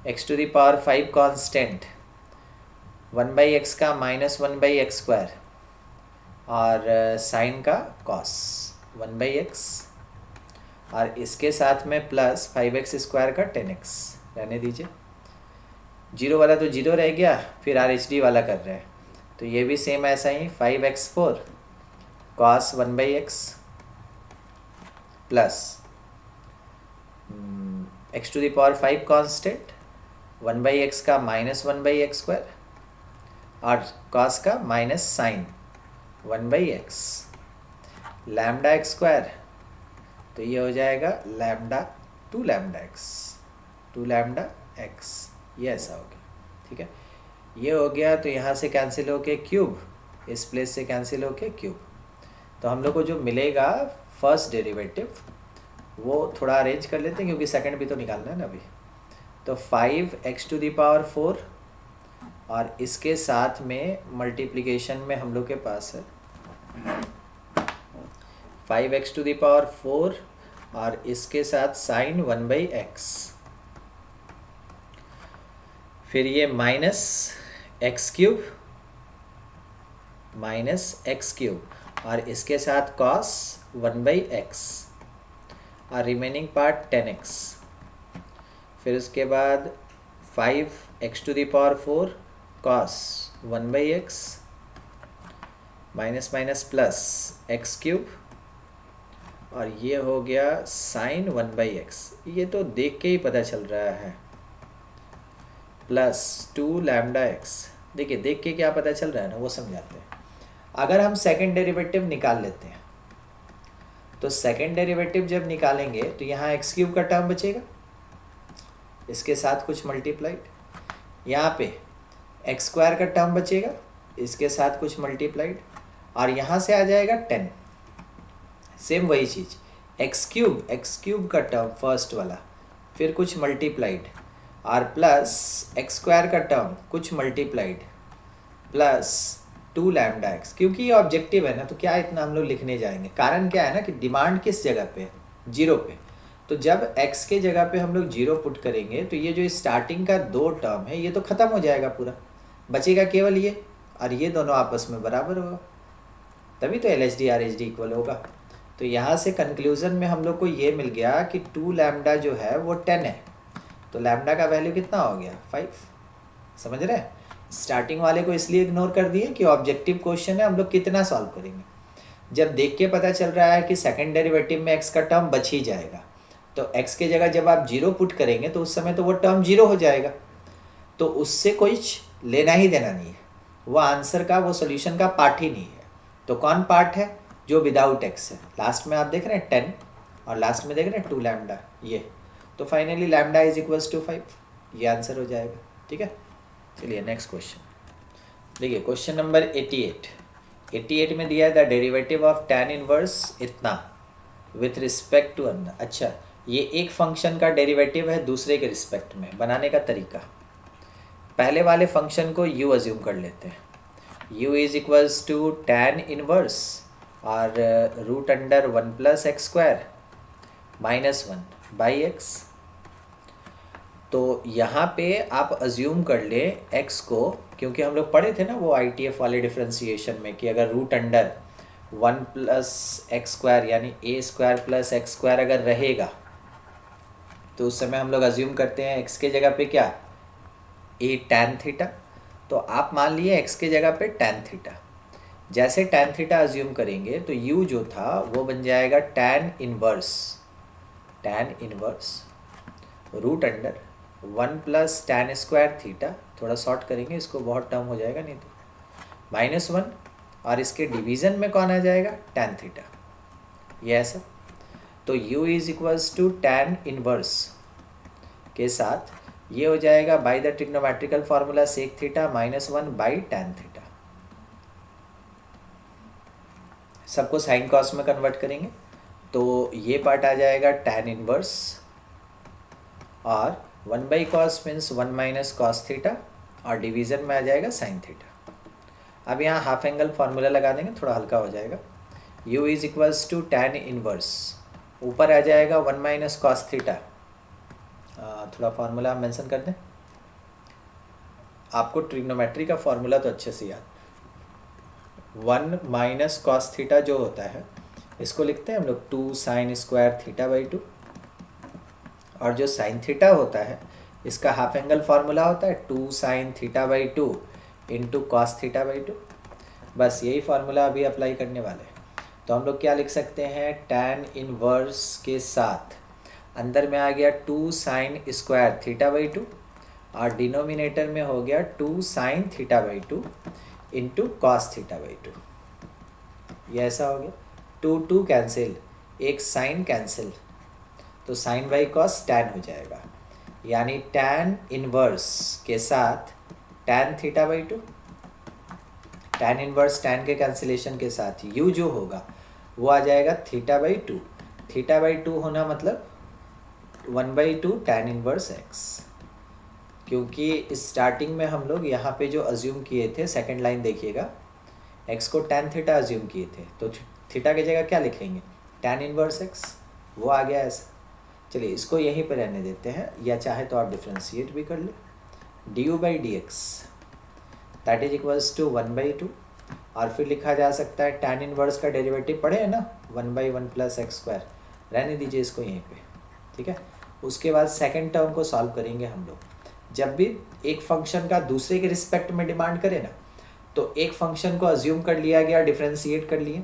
x⁵ कांस्टेंट 1/x का -1/x² और साइन का कॉस 1/x, और इसके साथ में प्लस 5x² का 10x रहने दीजिए। जीरो वाला तो जीरो रह गया, फिर RHD वाला कर रहे हैं तो ये भी सेम ऐसा ही 5x4 cos 1/x plus x⁵ constant 1/x का -1/x² और cos का minus sign 1/x lambda x², तो ये हो जाएगा λ2 λx, ये ऐसा हो गया। ठीक है, ये हो गया, तो यहाँ से कैंसिल होके क्यूब, इस प्लेस से कैंसिल होके क्यूब, तो हम लोग को जो मिलेगा फर्स्ट डेरिवेटिव वो थोड़ा अरेंज कर लेते हैं क्योंकि सेकंड भी तो निकालना है ना अभी। तो 5x⁴ और इसके साथ में मल्टीप्लिकेशन में हम लोग के पास है 5x⁴ और इसके साथ साइन 1/x, फिर ये -x³ और इसके साथ cos 1/x और रिमेनिंग पार्ट 10x, फिर उसके बाद 5x⁴ cos 1/x minus minus plus x³ और ये हो गया साइन 1/x, ये तो देख के ही पता चल रहा है, प्लस 2 λx। देखिए देख के क्या पता चल रहा है ना, वो समझाते हैं। अगर हम सेकंड डेरिवेटिव निकाल लेते हैं तो सेकंड डेरिवेटिव जब निकालेंगे तो यहाँ x³ का टर्म बचेगा, इसके साथ कुछ मल्टीप्लाइड, यहाँ पे x² का टर्म बचेगा, इसके साथ कुछ मल्टीप्लाइड, और यहाँ से आ जाएगा 10, सेम वही चीज़ x³ का टर्म फर्स्ट वाला, फिर कुछ मल्टीप्लाइड और प्लस x² का टर्म कुछ मल्टीप्लाइड प्लस 2 λx। क्योंकि ये ऑब्जेक्टिव है ना तो क्या इतना हम लोग लिखने जाएंगे, कारण क्या है ना कि डिमांड किस जगह पे, 0 पे। तो जब x के जगह पे हम लोग 0 पुट करेंगे तो ये जो स्टार्टिंग का 2 टर्म है ये तो ख़त्म हो जाएगा पूरा, बचेगा केवल ये, और ये दोनों आपस में बराबर होगा, तभी तो LHD RHD इक्वल होगा। तो यहाँ से कंक्लूज़न में हम लोग को ये मिल गया कि 2 λ जो है वो 10 है, तो लैम्डा का वैल्यू कितना हो गया 5, समझ रहे हैं। स्टार्टिंग वाले को इसलिए इग्नोर कर दिए कि ऑब्जेक्टिव क्वेश्चन है, हम लोग कितना सॉल्व करेंगे। जब देख के पता चल रहा है कि सेकंड डेरिवेटिव में एक्स का टर्म बच ही जाएगा, तो एक्स के जगह जब आप जीरो पुट करेंगे तो उस समय तो वो टर्म जीरो हो जाएगा, तो उससे कुछ लेना ही देना नहीं है, वो आंसर का, वो सोल्यूशन का पार्ट ही नहीं है। तो कौन पार्ट है? जो विदाउट एक्स है। लास्ट में आप देख रहे हैं 10 और लास्ट में देख रहे हैं 2 लैम्डा, ये तो finally lambda is equals to 5, ये आंसर हो जाएगा। ठीक है, चलिए नेक्स्ट क्वेश्चन देखिए। क्वेश्चन नंबर 88 में दिया है the derivative of tan inverse इतना विथ रिस्पेक्ट टू अन्ना। अच्छा, ये एक फंक्शन का डेरिवेटिव है दूसरे के रिस्पेक्ट में। बनाने का तरीका, पहले वाले फंक्शन को u अज्यूम कर लेते हैं। u is equals to tan inverse और root under 1 plus x square minus 1 by x. तो यहाँ पे आप अज्यूम कर ले x को, क्योंकि हम लोग पढ़े थे ना वो ITF वाले डिफ्रेंसिएशन में कि अगर root under 1 plus x square यानी a square plus x square अगर रहेगा तो उस समय हम लोग अज्यूम करते हैं x के जगह पे क्या, a tan थीटा। तो आप मान लिए x के जगह पे tan थीटा। जैसे tan थीटा अज्यूम करेंगे तो u जो था वो बन जाएगा tan inverse root under 1 plus tan square theta, थोड़ा शॉर्ट करेंगे इसको, बहुत टर्म हो जाएगा नहीं तो, माइनस 1 और इसके डिवीज़न में कौन आ जाएगा, tan थीटा, ये ऐसा। तो u is equals to tan inverse के साथ ये हो जाएगा by the trigonometrical formula sec theta minus 1 by tan theta. सबको साइन कॉस में कन्वर्ट करेंगे तो ये पार्ट आ जाएगा tan इनवर्स और 1 by cos means 1 minus cos theta और डिवीज़न में आ जाएगा साइन थीटा। अब यहाँ हाफ एंगल फार्मूला लगा देंगे, थोड़ा हल्का हो जाएगा। u is equals to tan inverse, ऊपर आ जाएगा 1 माइनस कॉस थीटा। थोड़ा फार्मूला मेंशन कर दें, आपको ट्रिग्नोमेट्री का फार्मूला तो अच्छे से याद। 1 माइनस कॉस थीटा जो होता है इसको लिखते हैं हम लोग 2 साइन स्क्वायर थीटा बाई 2, और जो साइन थीटा होता है इसका हाफ एंगल फार्मूला होता है 2 sine theta by 2 into cos theta by 2। बस यही फार्मूला अभी अप्लाई करने वाले हैं। तो हम लोग क्या लिख सकते हैं, tan इनवर्स के साथ अंदर में आ गया 2 साइन स्क्वायर थीटा बाई 2 और डिनोमिनेटर में हो गया 2 sine theta by 2 into cos theta by 2, ये ऐसा हो गया। 2 कैंसिल, एक साइन कैंसिल, तो साइन बाई कॉस tan हो जाएगा, यानी tan इनवर्स के साथ tan theta by 2, tan inverse tan के कैंसिलेशन के साथ u जो होगा वो आ जाएगा थीटा बाई 2। थीटा बाई 2 होना मतलब 1 बाई 2 tan इनवर्स x, क्योंकि स्टार्टिंग में हम लोग यहाँ पे जो अज्यूम किए थे, सेकंड लाइन देखिएगा, x को tan थीटा अज्यूम किए थे, तो थीटा की जगह क्या लिखेंगे, tan इनवर्स x, वो आ गया ऐसा। चलिए इसको यहीं पर रहने देते हैं, या चाहे तो आप डिफ्रेंशिएट भी कर ले। du by d x that is equals to 1 by 2, और फिर लिखा जा सकता है tan इनवर्स का डेरिवेटिव पढ़े हैं ना, 1 बाई 1 प्लस एक्स स्क्वायर, रहने दीजिए इसको यहीं पे। ठीक है, उसके बाद सेकंड टर्म को सॉल्व करेंगे हम लोग। जब भी एक फंक्शन का दूसरे के रिस्पेक्ट में डिमांड करें ना, तो एक फंक्शन को अज्यूम कर लिया गया, डिफ्रेंशिएट कर लिए,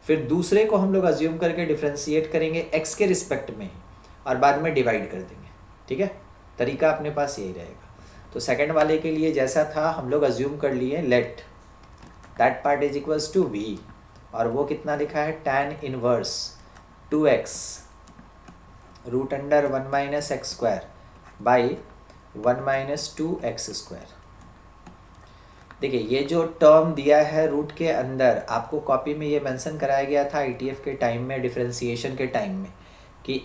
फिर दूसरे को हम लोग अज्यूम करके डिफ्रेंशिएट करेंगे x के रिस्पेक्ट में ही, और बाद में डिवाइड कर देंगे। ठीक है, तरीका अपने पास यही रहेगा। तो सेकंड वाले के लिए जैसा था, हम लोग अज्यूम कर लिए let that part is equals to v, और वो कितना लिखा है, tan inverse 2x root under 1 minus x square by 1 minus 2x square. देखिए ये जो टर्म दिया है रूट के अंदर, आपको कॉपी में ये मेंशन कराया गया था ITF के टाइम में, डिफरेंशिएशन के टाइम में, कि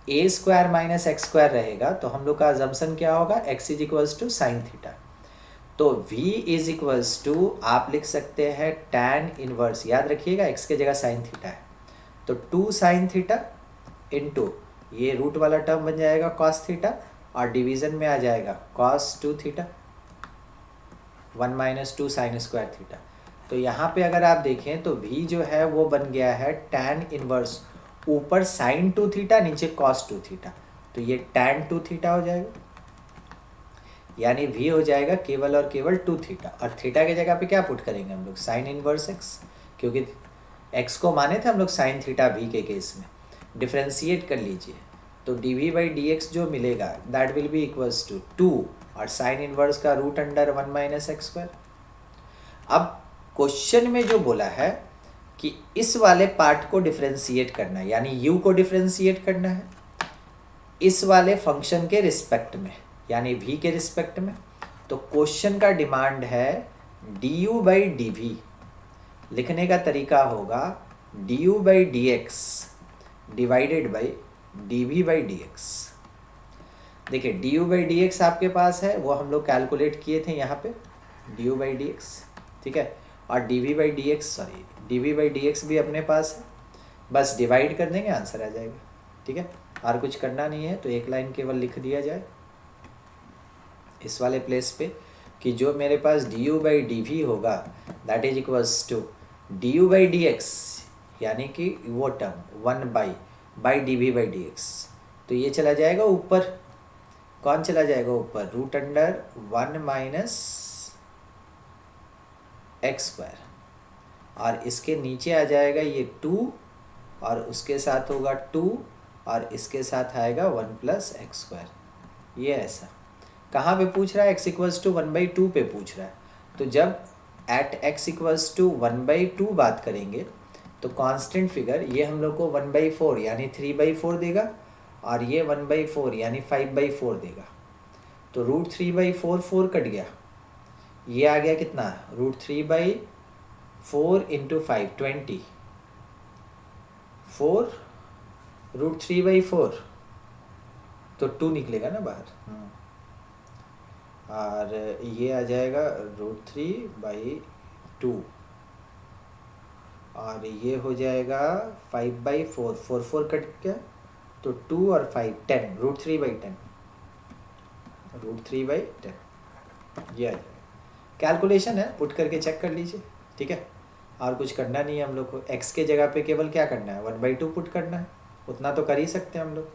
a square minus x square रहेगा, तो हम लोग का अजम्पशन क्या होगा, x is equals to sine theta. तो v इज इक्वल्स टू आप लिख सकते हैं tan इनवर्स, याद रखिएगा x के जगह साइन थीटा है, तो 2 साइन थीटा इंटू ये रूट वाला टर्म बन जाएगा कॉस थीटा, और डिवीज़न में आ जाएगा cos 2 theta 1 minus 2 sine square theta. तो यहाँ पे अगर आप देखें तो v जो है वो बन गया है tan इनवर्स, ऊपर साइन 2 थीटा नीचे कॉस 2 थीटा, तो ये tan 2 थीटा हो जाएगा। यानी v हो जाएगा केवल और केवल 2 थीटा, और थीटा की जगह पे क्या पुट करेंगे हम लोग, साइन इनवर्स x, क्योंकि x को माने थे हम लोग साइन थीटा v के केस में। डिफ्रेंशिएट कर लीजिए तो dv बाई dx जो मिलेगा that will be equals to 2 और साइन इनवर्स का root under 1 minus x square. अब क्वेश्चन में जो बोला है कि इस वाले पार्ट को डिफ्रेंशिएट करना है, यानी u को डिफ्रेंशिएट करना है इस वाले फंक्शन के रिस्पेक्ट में, यानी v के रिस्पेक्ट में। तो क्वेश्चन का डिमांड है du बाई dv, लिखने का तरीका होगा du by dx divided by dv by dx। देखिए du बाई dx आपके पास है, वो हम लोग कैलकुलेट किए थे यहाँ पे du बाई dx, ठीक है, और dv बाई dx भी अपने पास है, बस डिवाइड कर देंगे आंसर आ जाएगा, ठीक है। और कुछ करना नहीं है, तो एक लाइन केवल लिख दिया जाए इस वाले प्लेस पे कि जो मेरे पास du बाई dv होगा that is equals to du by dx, यानी कि वो term 1 by dv by dx। तो ये चला जाएगा ऊपर, कौन चला जाएगा ऊपर, root under 1 minus x square, और इसके नीचे आ जाएगा ये 2 और उसके साथ होगा 2 और इसके साथ आएगा 1 प्लस एक्स स्क्वायर। ये ऐसा कहाँ पे पूछ रहा है, x इक्वल्स टू 1/2 पे पूछ रहा है। तो जब एट x इक्वल्स टू 1/2 बात करेंगे तो कांस्टेंट फिगर ये हम लोग को 1/4 यानी 3/4 देगा, और ये 1/4 यानी 5/4 देगा। तो रूट 3/4 4 कट गया, ये आ गया कितना, रूट 3/4 इंटू 5 20, 4 रूट 3/4 तो 2 निकलेगा ना बाहर, और ये आ जाएगा रूट 3/2 और ये हो जाएगा 5/4, 4 कट गया तो 2 और 5 10, रूट 3/10 ये आ जाएगा। कैलकुलेशन है, पुट करके चेक कर लीजिए, ठीक है। और कुछ करना नहीं है हम लोग को, x के जगह पे केवल क्या करना है 1/2 पुट करना है, उतना तो कर ही सकते हैं हम लोग,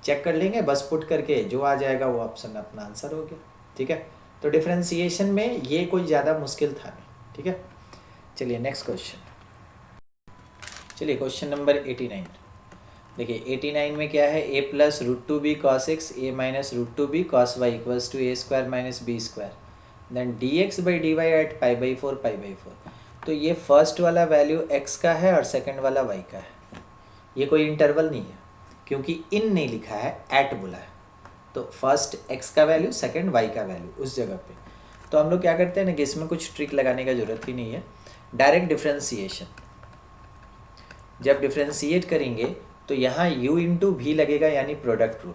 चेक कर लेंगे बस पुट करके, जो आ जाएगा वो ऑप्शन अपना आंसर हो गया, ठीक है। तो डिफरेंशिएशन में ये कोई ज़्यादा मुश्किल था नहीं, ठीक है। चलिए नेक्स्ट क्वेश्चन, चलिए क्वेश्चन नंबर 89। देखिए 89 में क्या है, a plus root 2b cos x a minus root 2b cos y equals to a square minus b square, then dx by dy at पाई/4 तो ये फर्स्ट वाला वैल्यू x का है और सेकंड वाला y का है। ये कोई इंटरवल नहीं है क्योंकि इन नहीं लिखा है, एट बोला है, तो फर्स्ट x का वैल्यू सेकंड y का वैल्यू उस जगह पे। तो हम लोग क्या करते हैं ना कि इसमें कुछ ट्रिक लगाने का ज़रूरत ही नहीं है, डायरेक्ट डिफ्रेंशिएशन। जब डिफ्रेंशिएट करेंगे तो यहाँ u इंटू भी लगेगा यानी प्रोडक्ट रूल।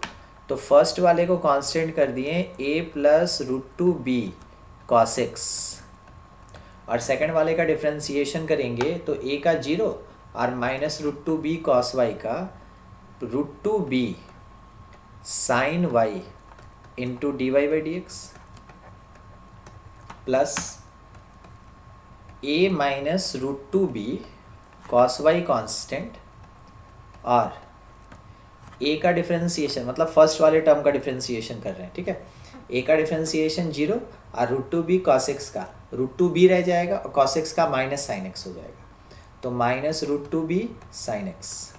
तो फर्स्ट वाले को कांस्टेंट कर दिए a plus root 2b cos x, और सेकंड वाले का डिफ्रेंशिएशन करेंगे तो a का 0 और minus root 2b cos y का root 2b sine y into d y by d x plus a minus root 2b cos y constant, और a का डिफ्रेंशिएशन मतलब फर्स्ट वाले टर्म का डिफ्रेंशिएशन कर रहे हैं, ठीक है। a का डिफ्रेंशिएशन 0 और रूट 2b कॉस एक्स का रूट 2b रह जाएगा और कॉस एक्स का माइनस साइन एक्स हो जाएगा, तो minus root 2b sine x,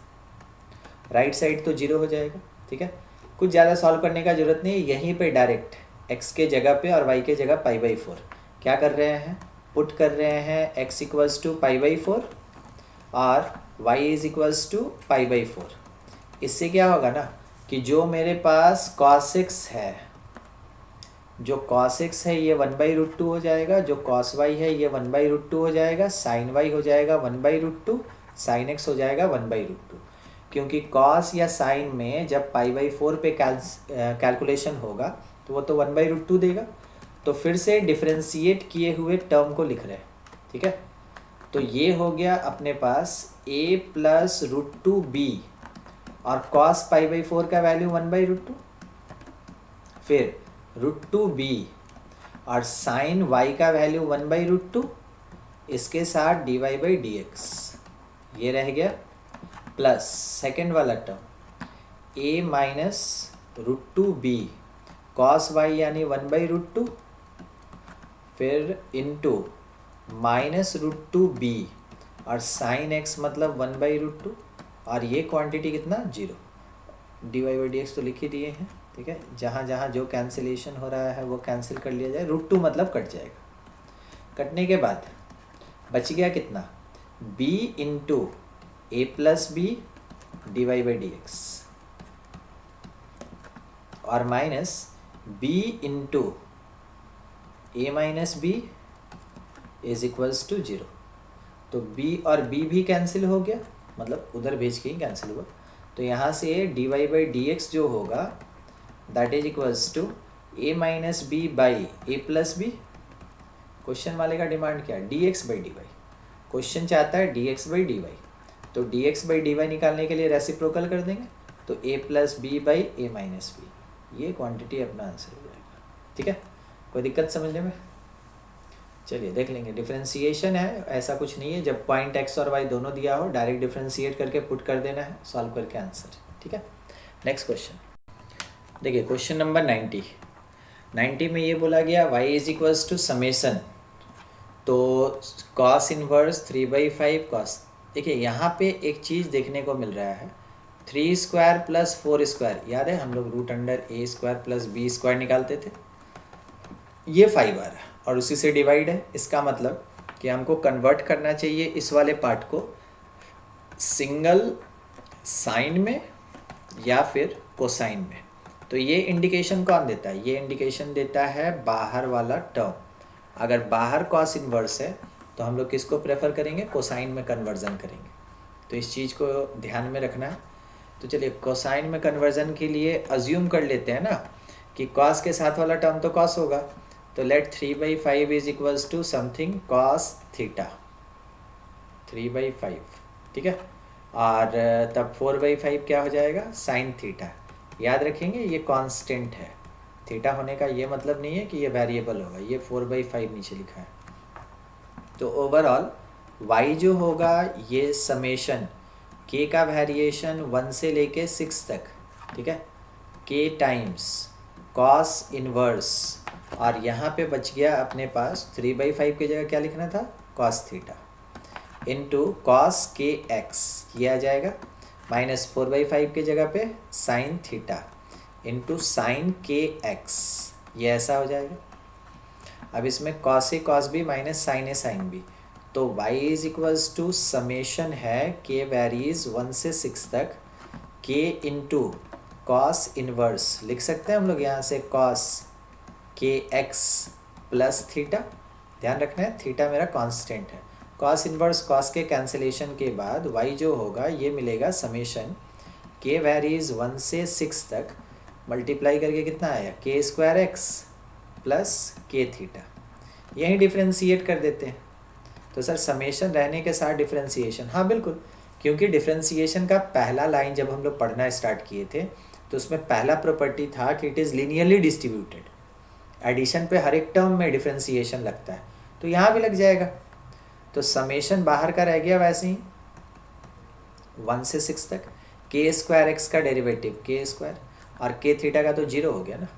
right side तो 0 हो जाएगा, ठीक है। कुछ ज़्यादा सॉल्व करने का ज़रूरत नहीं है, यहीं पे डायरेक्ट x के जगह पे और y के जगह पाई/4 क्या कर रहे हैं, पुट कर रहे हैं x इक्वल्स टू पाई/4 और y इज इक्वल्स टू पाई/4। इससे क्या होगा ना कि जो मेरे पास cos x है, जो cos x है ये 1/√2 हो जाएगा, जो cos y है ये 1/√2 हो जाएगा, sin y हो जाएगा 1/√2, sin x हो जाएगा 1/√2। क्योंकि cos या sin में जब पाई/4 पे कैलकुलेशन होगा तो वो तो 1/√2 देगा। तो फिर से डिफ्रेंशिएट किए हुए टर्म को लिख रहे हैं, ठीक है। तो ये हो गया अपने पास a प्लस रूट 2b और cos पाई/4 का वैल्यू 1/√2, फिर रूट 2b और साइन y का वैल्यू 1/√2, इसके साथ dy बाई डी एक्स ये रह गया, प्लस सेकेंड वाला term a minus root 2b cos y यानी 1/√2, फिर इंटू -√2b, और साइन एक्स मतलब 1/√2, और ये क्वांटिटी कितना 0। dy/dx तो लिख ही दिए हैं, ठीक है। जहाँ जहाँ जो कैंसिलेशन हो रहा है वो कैंसिल कर लिया जाए, √2 मतलब कट जाएगा। कटने के बाद बच गया कितना, b into a plus b dy/dx, और minus b into a minus b is equals to 0। तो b और b भी कैंसिल हो गया, मतलब उधर भेज के ही कैंसिल हुआ। तो यहाँ से dy/dx जो होगा that is equals to a minus b by a plus b. Question वाले का डिमांड क्या है, dx/dy। क्वेश्चन चाहता है dx/dy, तो dx/dy निकालने के लिए रेसिप्रोकल कर देंगे, तो a plus b by a minus b, ये क्वांटिटी अपना आंसर हो जाएगा। ठीक है, कोई दिक्कत समझने में? चलिए देख लेंगे। डिफरेंशिएशन है, ऐसा कुछ नहीं है, जब पॉइंट x और y दोनों दिया हो डायरेक्ट डिफरेंशिएट करके पुट कर देना है, सॉल्व करके आंसर। ठीक है, नेक्स्ट क्वेश्चन देखिए, क्वेश्चन नंबर 90 में ये बोला गया y is equals to summation, तो कॉस इनवर्स 3/5 कॉस। देखिए यहाँ पे एक चीज़ देखने को मिल रहा है, 3² प्लस 4², याद है हम लोग √a² प्लस b² निकालते थे, ये 5 आ रहा है और उसी से डिवाइड है। इसका मतलब कि हमको कन्वर्ट करना चाहिए इस वाले पार्ट को सिंगल साइन में या फिर कोसाइन में। तो ये इंडिकेशन कौन देता है, ये इंडिकेशन देता है बाहर वाला टर्म। अगर बाहर कॉस इनवर्स है तो हम लोग किसको प्रेफर करेंगे, कोसाइन में कन्वर्जन करेंगे। तो इस चीज़ को ध्यान में रखना है। तो चलिए कोसाइन में कन्वर्जन के लिए अज्यूम कर लेते हैं ना कि कॉस के साथ वाला टर्म तो कॉस होगा, तो let 3/5 is equals to something cos theta 3/5, ठीक है। और तब 4/5 क्या हो जाएगा, साइन थीटा। याद रखेंगे ये कांस्टेंट है, थीटा होने का ये मतलब नहीं है कि ये वेरिएबल होगा, ये 4/5 नीचे लिखा है। तो ओवरऑल y जो होगा ये समेशन k का वेरिएशन 1 से लेके 6 तक, ठीक है, k टाइम्स कॉस इनवर्स, और यहाँ पे बच गया अपने पास 3/5 की जगह क्या लिखना था, कॉस थीटा इंटू कॉस के एक्स, ये आ जाएगा, माइनस 4/5 की जगह पे साइन थीटा इंटू साइन के एक्स, ये ऐसा हो जाएगा। अब इसमें cos a cos b minus sine a sine b, तो y is equals to summation है k वैरीज 1 से 6 तक k इंटू कॉस इनवर्स, लिख सकते हैं हम लोग यहाँ से कॉस के एक्स प्लस थीटा। ध्यान रखना है थीटा मेरा कांस्टेंट है। कॉस इनवर्स कॉस के कैंसिलेशन के बाद y जो होगा ये मिलेगा समेशन k वैरीज 1 से 6 तक मल्टीप्लाई करके कितना आया, k² x प्लस के थीटा। यहीं डिफ्रेंशिएट कर देते हैं। तो सर समेशन रहने के साथ डिफ्रेंशिएशन, हाँ बिल्कुल, क्योंकि डिफ्रेंशिएशन का पहला लाइन जब हम लोग पढ़ना स्टार्ट किए थे तो उसमें पहला प्रॉपर्टी था कि it is linearly distributed. Addition पे हर एक टर्म में डिफ्रेंशिएशन लगता है, तो यहाँ भी लग जाएगा। तो समेशन बाहर का रह गया वैसे ही 1 से 6 तक, k² x का डेरिवेटिव k², और k थीटा का तो 0 हो गया ना,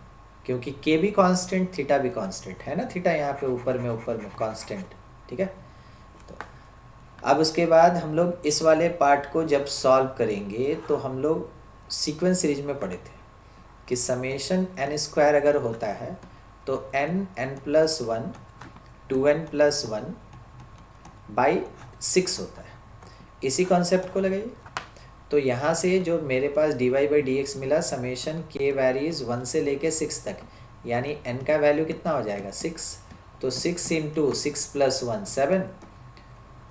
क्योंकि k भी कांस्टेंट थीटा भी कांस्टेंट है ना, थीटा यहाँ पे ऊपर में कांस्टेंट, ठीक है। तो अब उसके बाद हम लोग इस वाले पार्ट को जब सॉल्व करेंगे तो हम लोग सीक्वेंस सीरीज में पढ़े थे कि समेशन n² अगर होता है तो n+1 2n+1 बाई 6 होता है। इसी कॉन्सेप्ट को लगाइए। तो यहाँ से जो मेरे पास dy/dx मिला समेशन k वैरीज 1 से लेके 6 तक, यानी n का वैल्यू कितना हो जाएगा 6, तो 6 इंटू 6 + 1 7,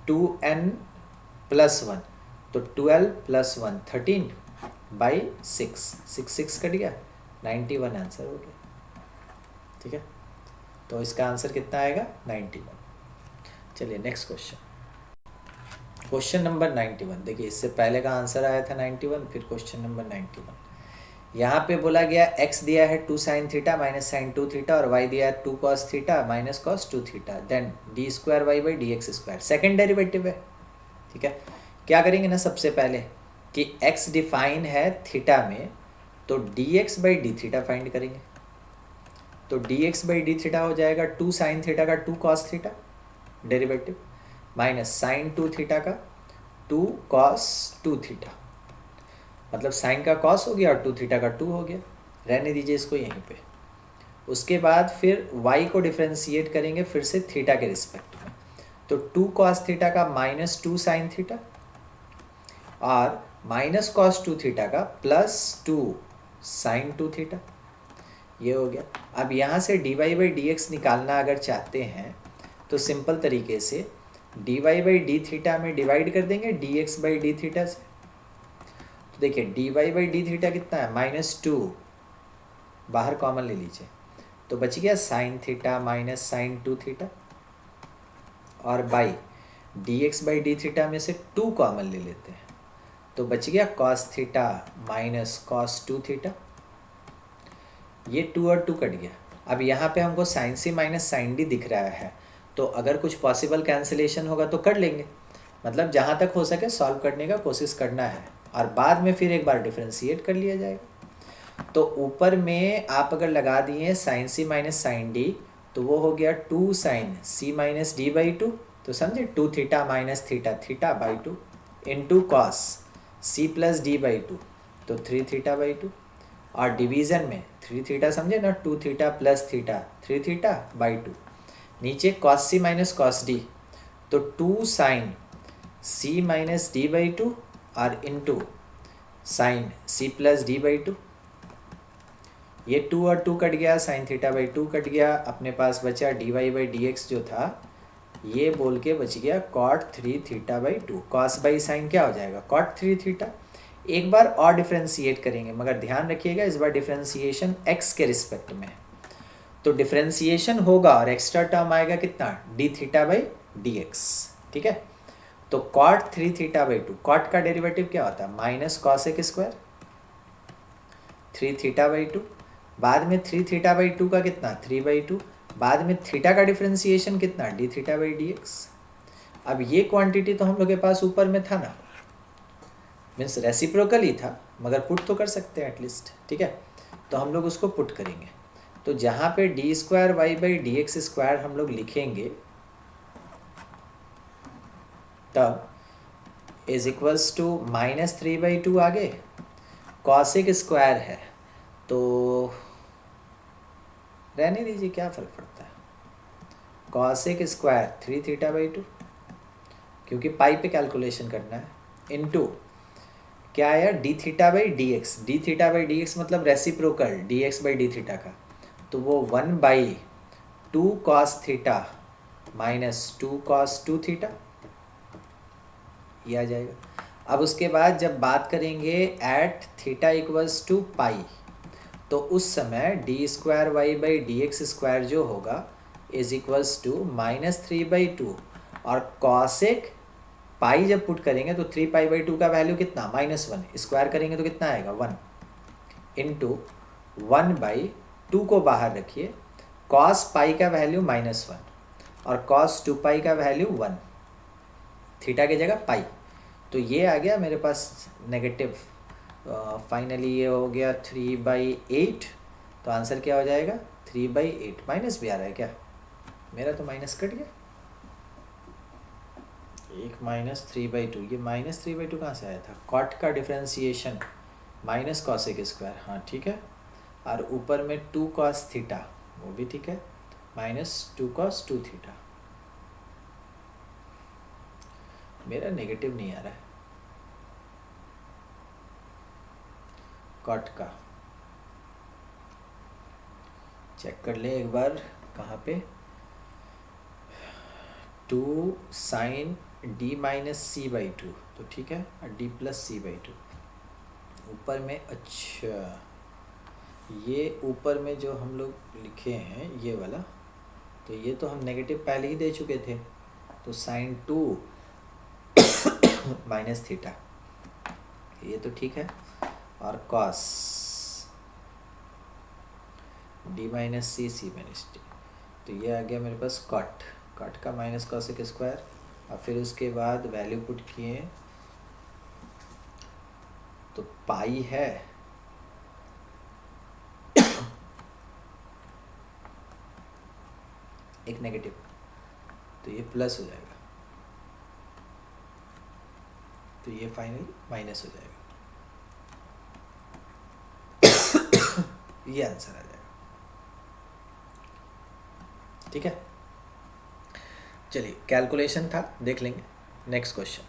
2n+1 तो 12 + 1 13 बाई 6, 6 कट गया, 91 आंसर हो गया, ठीक है। तो इसका आंसर कितना आएगा 91। चलिए नेक्स्ट क्वेश्चन नंबर 91। देखिए इससे पहले का आंसर आया था 91, फिर क्वेश्चन नंबर 91। यहाँ पे बोला गया x दिया है 2 sin theta minus sine 2 theta, और y दिया है 2 cos theta minus cos 2 theta, then d²y/dx², second derivative है, ठीक है। क्या करेंगे ना, सबसे पहले कि x डिफाइन है थीटा में, तो dx/d थीटा फाइंड करेंगे। तो d x by d theta हो जाएगा 2 साइन थीटा का 2 cos theta derivative, minus sine 2 theta का 2 कॉस 2 थीटा, मतलब साइन का कॉस हो गया और 2 थीटा का 2 हो गया, रहने दीजिए इसको यहीं पे। उसके बाद फिर y को डिफ्रेंशिएट करेंगे फिर से थीटा के रिस्पेक्ट में, तो 2 कॉस थीटा का माइनस 2 साइन थीटा और माइनस कॉस 2 थीटा का प्लस 2 साइन 2 थीटा, ये हो गया। अब यहाँ से dy बाई डी एक्स निकालना अगर चाहते हैं तो सिंपल तरीके से dy बाई डी थीटा में डिवाइड कर देंगे dx बाई डी थीटा से। तो देखिए dy बाई डी थीटा कितना है, -2, बाहर कॉमन ले लीजिए तो बच गया sine theta minus sine 2 theta, और by dx by d theta में से 2 कॉमन ले लेते हैं तो बच गया cos theta minus cos 2 theta, ये 2 और 2 कट गया। अब यहाँ पे हमको sign c minus sine D दिख रहा है, तो अगर कुछ पॉसिबल कैंसिलेशन होगा तो कर लेंगे, मतलब जहाँ तक हो सके सॉल्व करने का कोशिश करना है और बाद में फिर एक बार डिफ्रेंशिएट कर लिया जाएगा। तो ऊपर में आप अगर लगा दिए sine c minus sine d तो वो हो गया 2 sine c minus d by 2, तो समझे 2 theta minus theta theta by 2 into cos c plus d by 2, तो 3 थीटा बाई 2, और डिवीज़न में 3 थीटा समझे ना, 2 theta plus theta 3 theta by 2, नीचे cos c minus cos d तो 2 sine c minus d by 2 और into sine c plus d by 2, ये 2 और 2 कट गया, साइन थीटा बाई 2 कट गया, अपने पास बचा d y by d x जो था ये बोल के बच गया cot 3 theta by 2, cos by sine क्या हो जाएगा कॉट 3 थीटा। एक बार और डिफ्रेंशिएट करेंगे मगर ध्यान रखिएगा इस बार डिफ्रेंशिएशन x के रिस्पेक्ट में है, तो डिफ्रेंशिएशन होगा और एक्स्ट्रा टर्म आएगा कितना D theta by d x, ठीक है। तो कॉट 3 थीटा बाई 2, कॉट का डेरिवेटिव क्या होता है minus cosec square 3 theta by 2, बाद में 3 थीटा बाई 2 का कितना 3 बाई 2, बाद में थीटा का डिफ्रेंशिएशन कितना D theta by d x. अब ये क्वांटिटी तो हम लोग के पास ऊपर में था ना, मीन्स रेसिप्रोकल ही था मगर पुट तो कर सकते हैं एटलीस्ट, ठीक है। तो हम लोग उसको पुट करेंगे, तो जहाँ पे d square y by d x square हम लोग लिखेंगे तब इज इक्वल्स टू -3/2 आगे कॉसेक स्क्वायर है तो रहने दीजिए क्या फ़र्क पड़ता है, कॉसेक स्क्वायर 3 थीटा बाई 2 क्योंकि पाई पे कैलकुलेशन करना है, इनटू क्या आया d theta by d x, d theta by d x मतलब reciprocal d x by d theta का, तो वो 1/2 cos theta minus 2 cos 2 theta ये आ जाएगा। अब उसके बाद जब बात करेंगे at theta equals to pi तो उस समय d square y by d x square जो होगा इज इक्वल्स टू -3/2 और कॉसेक पाई जब पुट करेंगे तो 3π/2 का वैल्यू कितना -1, स्क्वायर करेंगे तो कितना आएगा 1 इंटू 1/2 को बाहर रखिए, कॉस पाई का वैल्यू -1 और कॉस 2π का वैल्यू 1, थीटा की जगह पाई, तो ये आ गया मेरे पास नेगेटिव। फाइनली ये हो गया 3/8, तो आंसर क्या हो जाएगा 3/8, माइनस भी आ रहा है क्या, मेरा तो माइनस कट गया, एक -3/2, ये -3/2 कहाँ से आया था, कॉट का डिफ्रेंशिएशन माइनस कॉसेक स्क्वायर, हाँ ठीक है, और ऊपर में 2 कॉस थीटा वो भी ठीक है, -2 कॉस 2 थीटा, मेरा नेगेटिव नहीं आ रहा है कॉट का, चेक कर ले एक बार कहाँ पे 2 sine d minus c by 2, तो ठीक है, और डी प्लस सी बाई 2 ऊपर में, अच्छा ये ऊपर में जो हम लोग लिखे हैं ये वाला, तो ये तो हम नेगेटिव पहले ही दे चुके थे, तो साइन 2 माइनस थीटा ये तो ठीक है, और कॉस डी माइनस सी सी माइनस डी, तो ये आ गया मेरे पास कॉट, कॉट का माइनस कॉसेक स्क्वायर, और फिर उसके बाद वैल्यू पुट किए तो पाई है एक नेगेटिव, तो ये प्लस हो जाएगा, तो ये फाइनली माइनस हो जाएगा। ये आंसर आ जाएगा। ठीक है, चलिए कैलकुलेशन था, देख लेंगे नेक्स्ट क्वेश्चन।